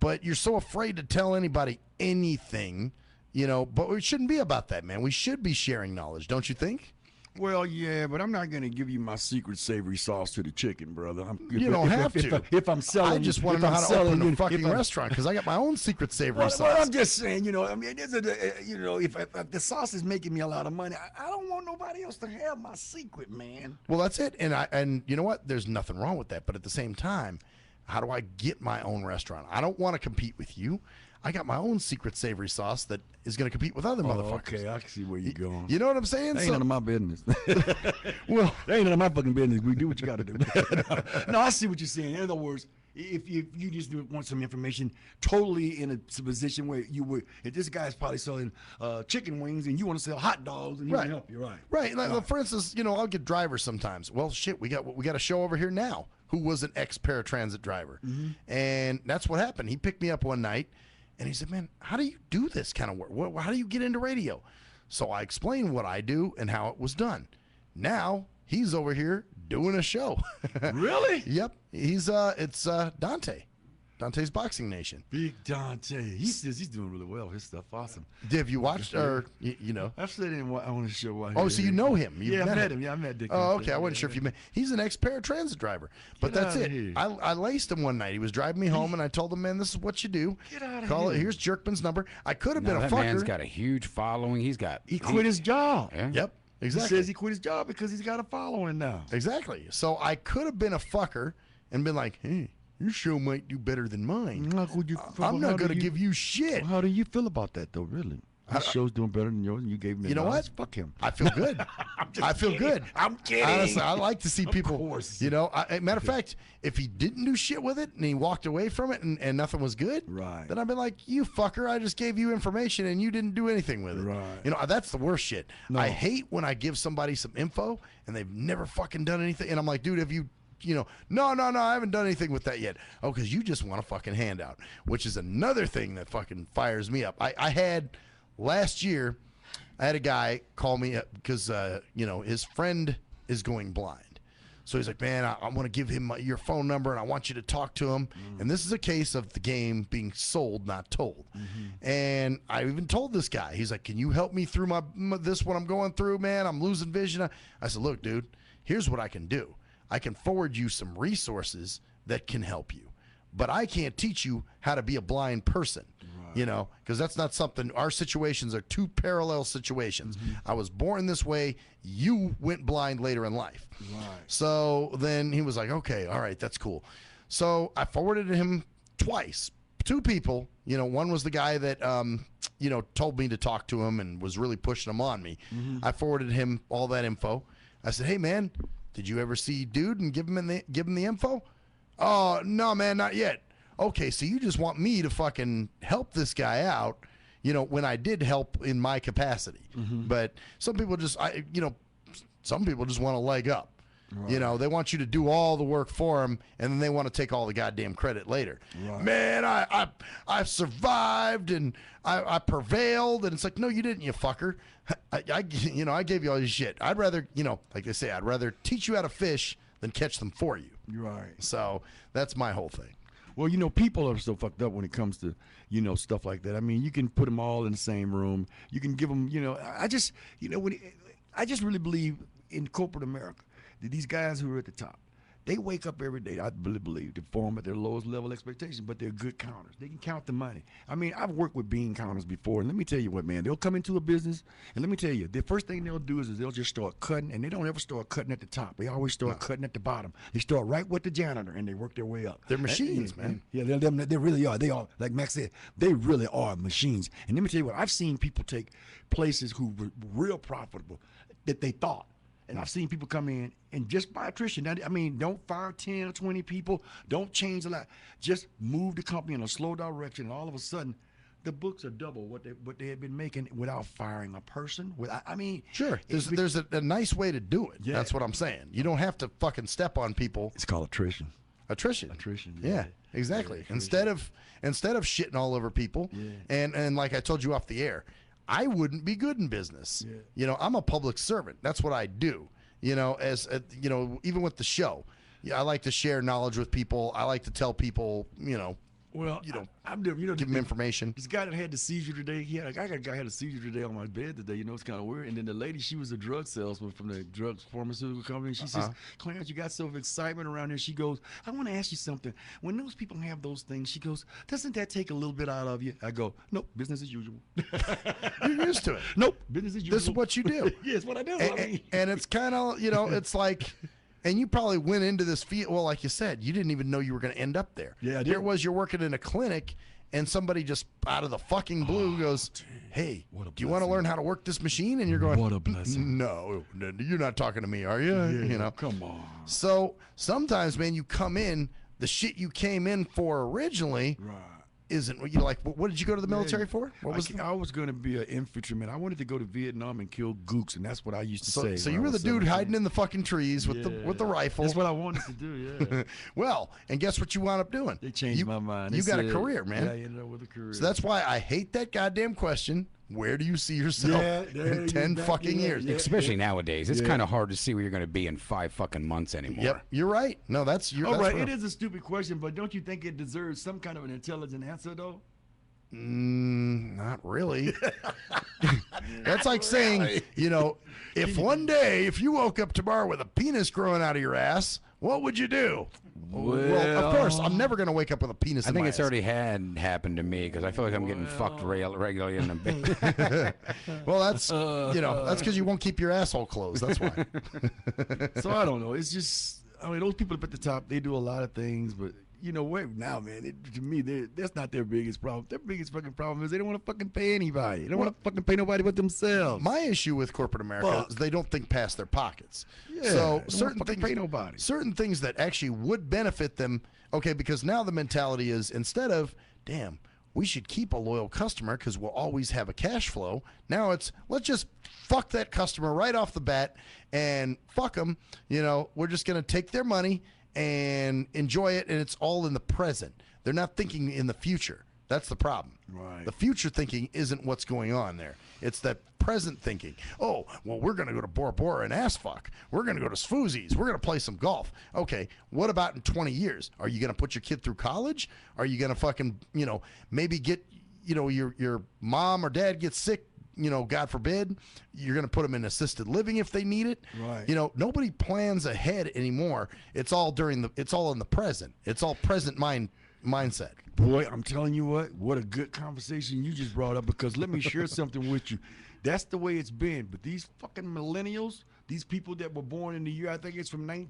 But you're so afraid to tell anybody anything, but it shouldn't be about that, man. We should be sharing knowledge, don't you think? Well, yeah, but I'm not going to give you my secret savory sauce to the chicken, brother. You don't have to. If I'm selling, I just want to know how to open a fucking restaurant because I got my own secret savory sauce. Well, I'm just saying, if the sauce is making me a lot of money, I don't want nobody else to have my secret, man. Well, that's it. And you know what? There's nothing wrong with that. But at the same time, how do I get my own restaurant? I don't want to compete with you. I got my own secret savory sauce that is going to compete with other motherfuckers. Okay, I can see where you're going. You know what I'm saying? That ain't none of my business. Well, that ain't none of my fucking business. We do what you got to do. No, I see what you're saying. In other words, if you just want some information totally in a position where if this guy's probably selling chicken wings and you want to sell hot dogs and he can help you, right? Right. Like, for instance, I'll get drivers sometimes. Well, shit, we got a show over here now who was an ex-paratransit driver. Mm-hmm. And that's what happened. He picked me up one night and he said, man, how do you do this kind of work? How do you get into radio? So I explained what I do and how it was done. Now he's over here doing a show. Really? Yep. It's Dante. Dante's Boxing Nation. Big Dante. He's doing really well. His stuff awesome. Have you watched or you know? I've seen him on the show. Oh, so you know him? You've I met him. Yeah, I met Dick. Oh, okay. I wasn't sure if you met. He's an ex-paratransit driver, but Get that's outta it. here. I laced him one night. He was driving me home, and I told him, "Man, this is what you do. Get outta Call it. here. Here's Jerkman's number. I could have Now, been a that fucker. man's got a huge following. He quit his job. Yeah. Yep. He Exactly. says he quit his job because he's got a following now. Exactly. So I could have been a fucker and been like, "Hey, your show might do better than mine. I'm not going to give you shit." How do you feel about that, though? Really? His show's doing better than yours, and you gave him. You know what? Fuck him. I feel good. I feel good. I'm kidding. Honestly, I like to see people. course. You know, matter of fact, if he didn't do shit with it and he walked away from it and nothing was good, right? Then I'd be like, "You fucker! I just gave you information and you didn't do anything with it." Right. You know, that's the worst shit. No. I hate when I give somebody some info and they've never fucking done anything, and I'm like, "Dude, have you?" You know, no, I haven't done anything with that yet. Oh, because you just want a fucking handout, which is another thing that fucking fires me up. I had last year, I had a guy call me up because, you know, his friend is going blind. So he's like, "Man, I want to give him your phone number and I want you to talk to him." And this is a case of the game being sold, not told. And I even told this guy, he's like, "Can you help me through this, what I'm going through, man? I'm losing vision." I said, "Look, dude, here's what I can do. I can forward you some resources that can help you, but I can't teach you how to be a blind person." You know, because that's not something. Our situations are two parallel situations. I was born this way. You went blind later in life. Right. So then he was like, "Okay, all right, that's cool." So I forwarded him twice, two people. You know, one was the guy that, you know, told me to talk to him and was really pushing him on me. I forwarded him all that info. I said, "Hey, man, did you ever see dude and give him the info?" "Oh, no, man, not yet." "Okay, so you just want me to fucking help this guy out, you know, when I did help in my capacity." But some people just, some people just want a leg up. You know, they want you to do all the work for them, and then they want to take all the goddamn credit later. "Man, I survived and I prevailed," and it's like, "No, you didn't, you fucker. I gave you all your shit. I'd rather, you know, like they say, I'd rather teach you how to fish than catch them for you." Right. So that's my whole thing. Well, you know, people are so fucked up when it comes to, you know, stuff like that. I mean, you can put them all in the same room. You can give them, you know, I just really believe in corporate America that these guys who are at the top, they wake up every day, I really believe, to perform at their lowest level expectation, but they're good counters. They can count the money. I mean, I've worked with bean counters before, and let me tell you what, man, they'll come into a business, and let me tell you, the first thing they'll do is they'll just start cutting, and they don't ever start cutting at the top. They always start cutting at the bottom. They start right with the janitor, and they work their way up. They're machines, man. Yeah, they really are. They are, like Max said, they really are machines. And let me tell you what, I've seen people take places who were real profitable that they thought. And I've seen people come in and just by attrition. Now, I mean, don't fire 10 or 20 people. Don't change a lot. Just move the company in a slow direction. And all of a sudden, the books are double what they had been making without firing a person. I mean, sure. There's a nice way to do it. Yeah. That's what I'm saying. You don't have to fucking step on people. It's called attrition. Attrition. Yeah. Exactly. Yeah, instead of shitting all over people, and like I told you off the air, I wouldn't be good in business. Yeah. You know, I'm a public servant. That's what I do. You know, as you know, even with the show, I like to share knowledge with people. I like to tell people, you know. Well, I'm different. You know, give them information. This guy that had the seizure today, I got a guy had a seizure today on my bed today. You know, it's kind of weird. And then the lady, she was a drug salesman from the drugs pharmaceutical company. She says, "Clarence, you got so much excitement around here." She goes, "I want to ask you something. When those people have those things," she goes, "doesn't that take a little bit out of you?" I go, "Nope, business as usual." You're used to it. Nope, business as usual. This is what you do. Yeah, it's what I do. And it's kind of, you know, it's like. And you probably went into this field, well, like you said, you didn't even know you were going to end up there. Yeah, I did. Here it was, you're working in a clinic, and somebody just out of the fucking blue goes, "Hey, do you want to learn how to work this machine?" And you're going, "What a blessing." No, you're not talking to me, are you? Yeah, you know, come on. So sometimes, man, you come in, the shit you came in for originally isn't, you know, like, what did you go to the military for? What was I was going to be an infantryman. I wanted to go to Vietnam and kill gooks, and that's what I used to say. So you were the dude hiding in the fucking trees with the rifle. That's what I wanted to do, yeah. Well, and guess what you wound up doing? They changed my mind. You got a career, man. Yeah, I ended up with a career. So that's why I hate that goddamn question. where do you see yourself in 10 fucking years? Especially nowadays. It's kind of hard to see where you're going to be in 5 fucking months anymore. Yep, you're right. No, that's All right, real. it is a stupid question, but don't you think it deserves some kind of an intelligent answer, though? Not really. That's like saying, you know, if one day, if you woke up tomorrow with a penis growing out of your ass, what would you do? Well, of course, I'm never going to wake up with a penis I in think my it's ass. already happened to me because I feel like I'm getting fucked regularly in the bed. Well, that's, you know, that's because you won't keep your asshole closed. That's why. So I don't know. It's just, I mean, those people up at the top, they do a lot of things, but you know what? Now, man, to me, that's not their biggest problem. Their biggest fucking problem is they don't want to fucking pay anybody. They don't want to fucking pay nobody but themselves. My issue with corporate America is they don't think past their pockets. Yeah, so they don't fucking pay nobody. Certain things that actually would benefit them. Okay, because now the mentality is instead of, damn, we should keep a loyal customer because we'll always have a cash flow. Now it's, let's just fuck that customer right off the bat and fuck them. You know, we're just going to take their money and enjoy it, and it's all in the present. They're not thinking in the future. That's the problem. Right. The future thinking isn't what's going on there. It's that present thinking. Oh, well, we're going to go to Bora Bora and ass fuck. We're going to go to Swoozies. We're going to play some golf. Okay, what about in 20 years? Are you going to put your kid through college? Are you going to fucking, you know, maybe get, you know, your mom or dad gets sick, you know, God forbid, you're going to put them in assisted living if they need it. Right. You know, nobody plans ahead anymore. It's all it's all in the present. It's all present mindset. Boy, I'm telling you what a good conversation you just brought up, because let me share something with you. That's the way it's been. But these fucking millennials, these people that were born in the year, I think it's from my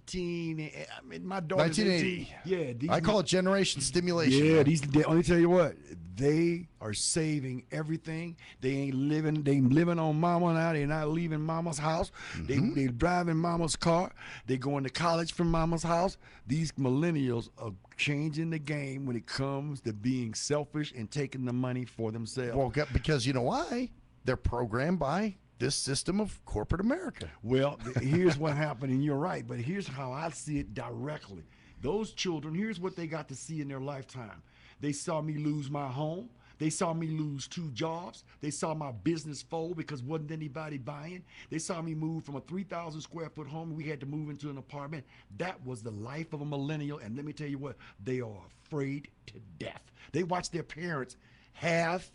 daughter's 1980. Yeah. I call it generation stimulation. Yeah, let me tell you what, they are saving everything. They ain't living on mama now. They're not leaving mama's house. They driving mama's car. They going to college from mama's house. These millennials are changing the game when it comes to being selfish and taking the money for themselves. Well, because you know why? They're programmed by this system of corporate America. Well, here's what happened, and you're right, but here's how I see it directly. Those children, here's what they got to see in their lifetime. They saw me lose my home. They saw me lose 2 jobs. They saw my business fold because wasn't anybody buying. They saw me move from a 3,000 square foot home, and we had to move into an apartment. That was the life of a millennial, and let me tell you what, they are afraid to death. They watch their parents have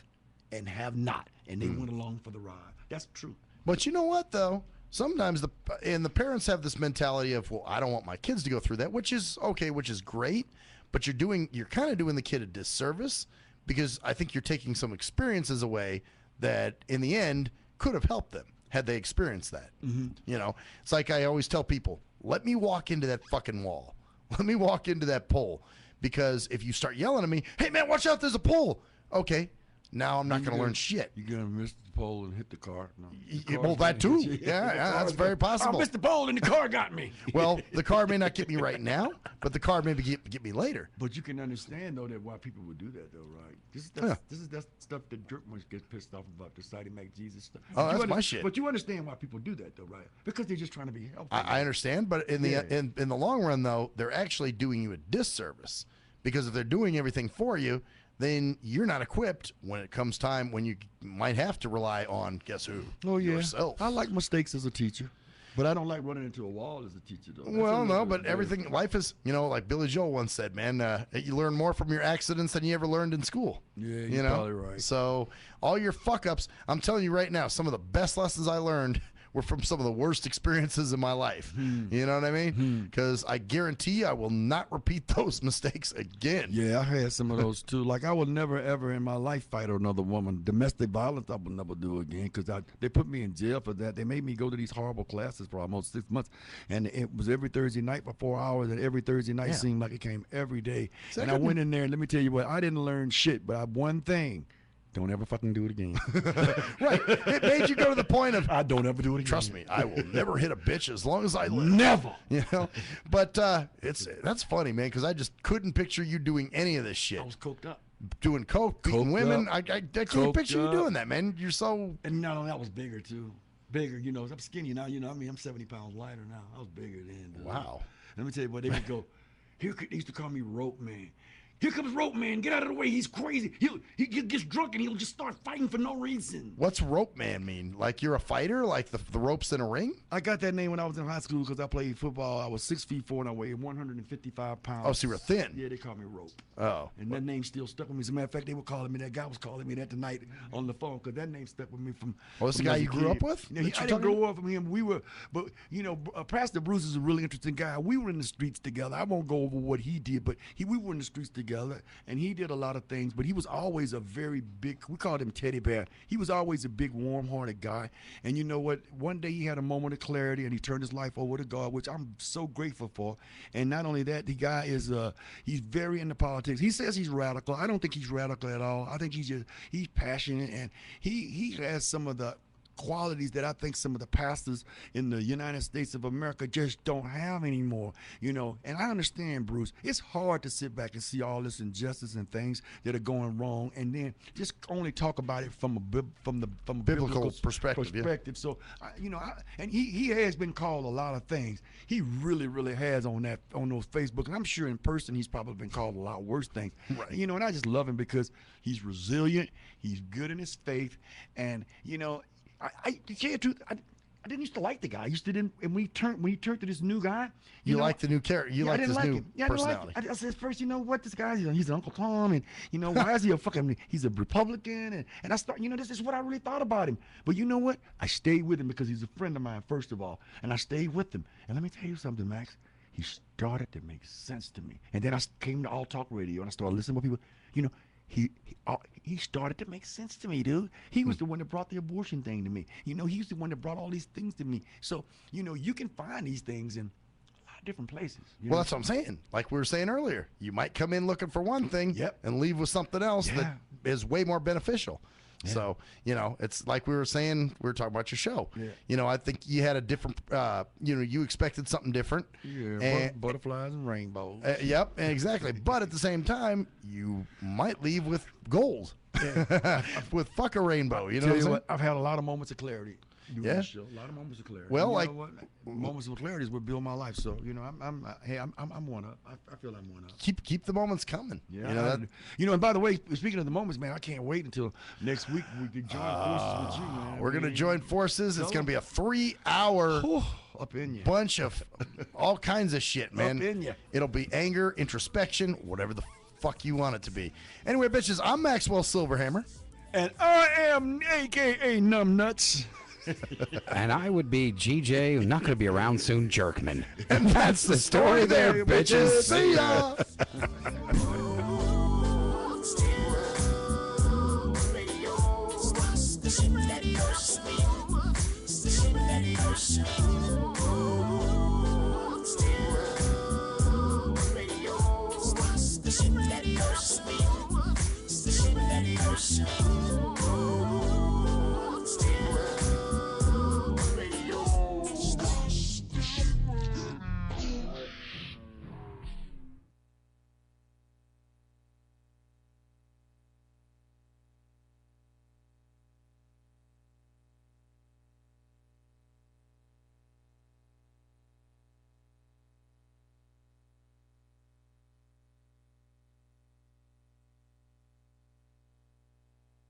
and have not, and they went along for the ride. That's true. But you know what, though? Sometimes the parents have this mentality of, well, I don't want my kids to go through that, which is okay, which is great, but you're kind of doing the kid a disservice, because I think you're taking some experiences away that in the end could have helped them had they experienced that. You know, it's like I always tell people, let me walk into that fucking wall. Let me walk into that pole, because if you start yelling at me, hey man, watch out, there's a pole. Okay, now I'm not going to learn shit. You're going to miss the pole and hit the car. No, well, that too. Yeah, that's very possible. I missed the pole and the car got me. Well, the car may not get me right now, but the car may get me later. But you can understand, though, that why people would do that, though, right? This is that stuff that Dirkman gets pissed off about, the Society Mac Jesus stuff. Oh, that's my shit. But you understand why people do that, though, right? Because they're just trying to be helpful. I understand, but in the long run, though, they're actually doing you a disservice, because if they're doing everything for you, then you're not equipped when it comes time when you might have to rely on, guess who? Oh, yeah. Yourself. I like mistakes as a teacher, but I don't like running into a wall as a teacher, though. Well, no, but everything, life is, you know, like Billy Joel once said, man, you learn more from your accidents than you ever learned in school. Yeah, you're probably right. So all your fuck-ups, I'm telling you right now, some of the best lessons I learned were from some of the worst experiences in my life. You know what I mean? Because I guarantee I will not repeat those mistakes again. Yeah, I had some of those too. Like, I will never, ever in my life fight another woman. Domestic violence, I will never do again, because they put me in jail for that. They made me go to these horrible classes for almost 6 months. And it was every Thursday night for 4 hours, and every Thursday night seemed like it came every day. And I went in there, and let me tell you what, I didn't learn shit, but one thing. Don't ever fucking do it again. Right. It made you go to the point of, I don't ever do it again. Trust me, I will never hit a bitch as long as I live. Never. You know? But that's funny, man, because I just couldn't picture you doing any of this shit. I was coked up. Doing coke, beating women. I can't picture you doing that, man. You're so... And no, that was bigger, too. Bigger, you know. I'm skinny now, you know. I mean, I'm 70 pounds lighter now. I was bigger then. Wow. Let me tell you what, they would go, they used to call me Rope Man. Here comes Rope Man. Get out of the way. He's crazy. He gets drunk and he'll just start fighting for no reason. What's Rope Man mean? Like you're a fighter? Like the ropes in a ring? I got that name when I was in high school because I played football. I was 6'4" and I weighed 155 pounds. Oh, so you were thin. Yeah, they called me Rope. Oh. And that name still stuck with me. As a matter of fact, they were calling me, that guy was calling me that tonight on the phone because that name stuck with me from. Oh, this the guy you grew up with? Yeah, I didn't grow up from him. We were, but you know, Pastor Bruce is a really interesting guy. We were in the streets together. I won't go over what he did, but we were in the streets together, and he did a lot of things. But he was always a very big. We called him Teddy Bear. He was always a big, warm-hearted guy. And you know what? One day he had a moment of clarity, and he turned his life over to God, which I'm so grateful for. And not only that, the guy is he's very into politics. He says he's radical. I don't think he's radical at all. I think he's passionate, and he has some of the qualities that I think some of the pastors in the United States of America just don't have anymore, you know. And I understand, Bruce, it's hard to sit back and see all this injustice and things that are going wrong, and then just only talk about it from a biblical perspective. Yeah. So, and he has been called a lot of things. He really has on those Facebook, and I'm sure in person he's probably been called a lot worse things. Right. You know, and I just love him because he's resilient, he's good in his faith, and you know. I tell you the truth, I didn't used to like the guy. I used to didn't, and when he turned to this new guy, you like the new character. You like this new personality. I said first, you know what, this guy, he's Uncle Tom, and you know why is he he's a Republican, and I start, you know, this is what I really thought about him. But you know what, I stayed with him because he's a friend of mine first of all, and I stayed with him. And let me tell you something, Max. He started to make sense to me, and then I came to All Talk Radio, and I started listening to people, you know. He started to make sense to me, dude. He was the one that brought the abortion thing to me. You know, he's the one that brought all these things to me. So, you know, you can find these things in a lot of different places. Well, that's what I'm saying. Like we were saying earlier, you might come in looking for one thing and leave with something else that is way more beneficial. Yeah. So, you know, it's like we were saying, we were talking about your show. Yeah. You know, I think you had a different, you know, you expected something different. Yeah, and, butterflies and rainbows. Yep, exactly. But at the same time, you might leave with gold. With fuck a rainbow. You know what I'm saying? I've had a lot of moments of clarity. Yeah, show. A lot of moments of clarity. Well, like moments of clarity is what build my life. So you know, I'm one up. I feel I'm one up. Keep the moments coming. Yeah, you know. And by the way, speaking of the moments, man, I can't wait until next week we can join forces with you, man. We're gonna join forces. It's gonna be a 3-hour up in you bunch of all kinds of shit, man. Up in you. It'll be anger, introspection, whatever the fuck you want it to be. Anyway, bitches, I'm Maxwell Silverhammer, and I am AKA Numbnuts. And I would be GJ, not going to be around soon, Jerkman. And that's the story there, bitches. See ya. The shit that goes.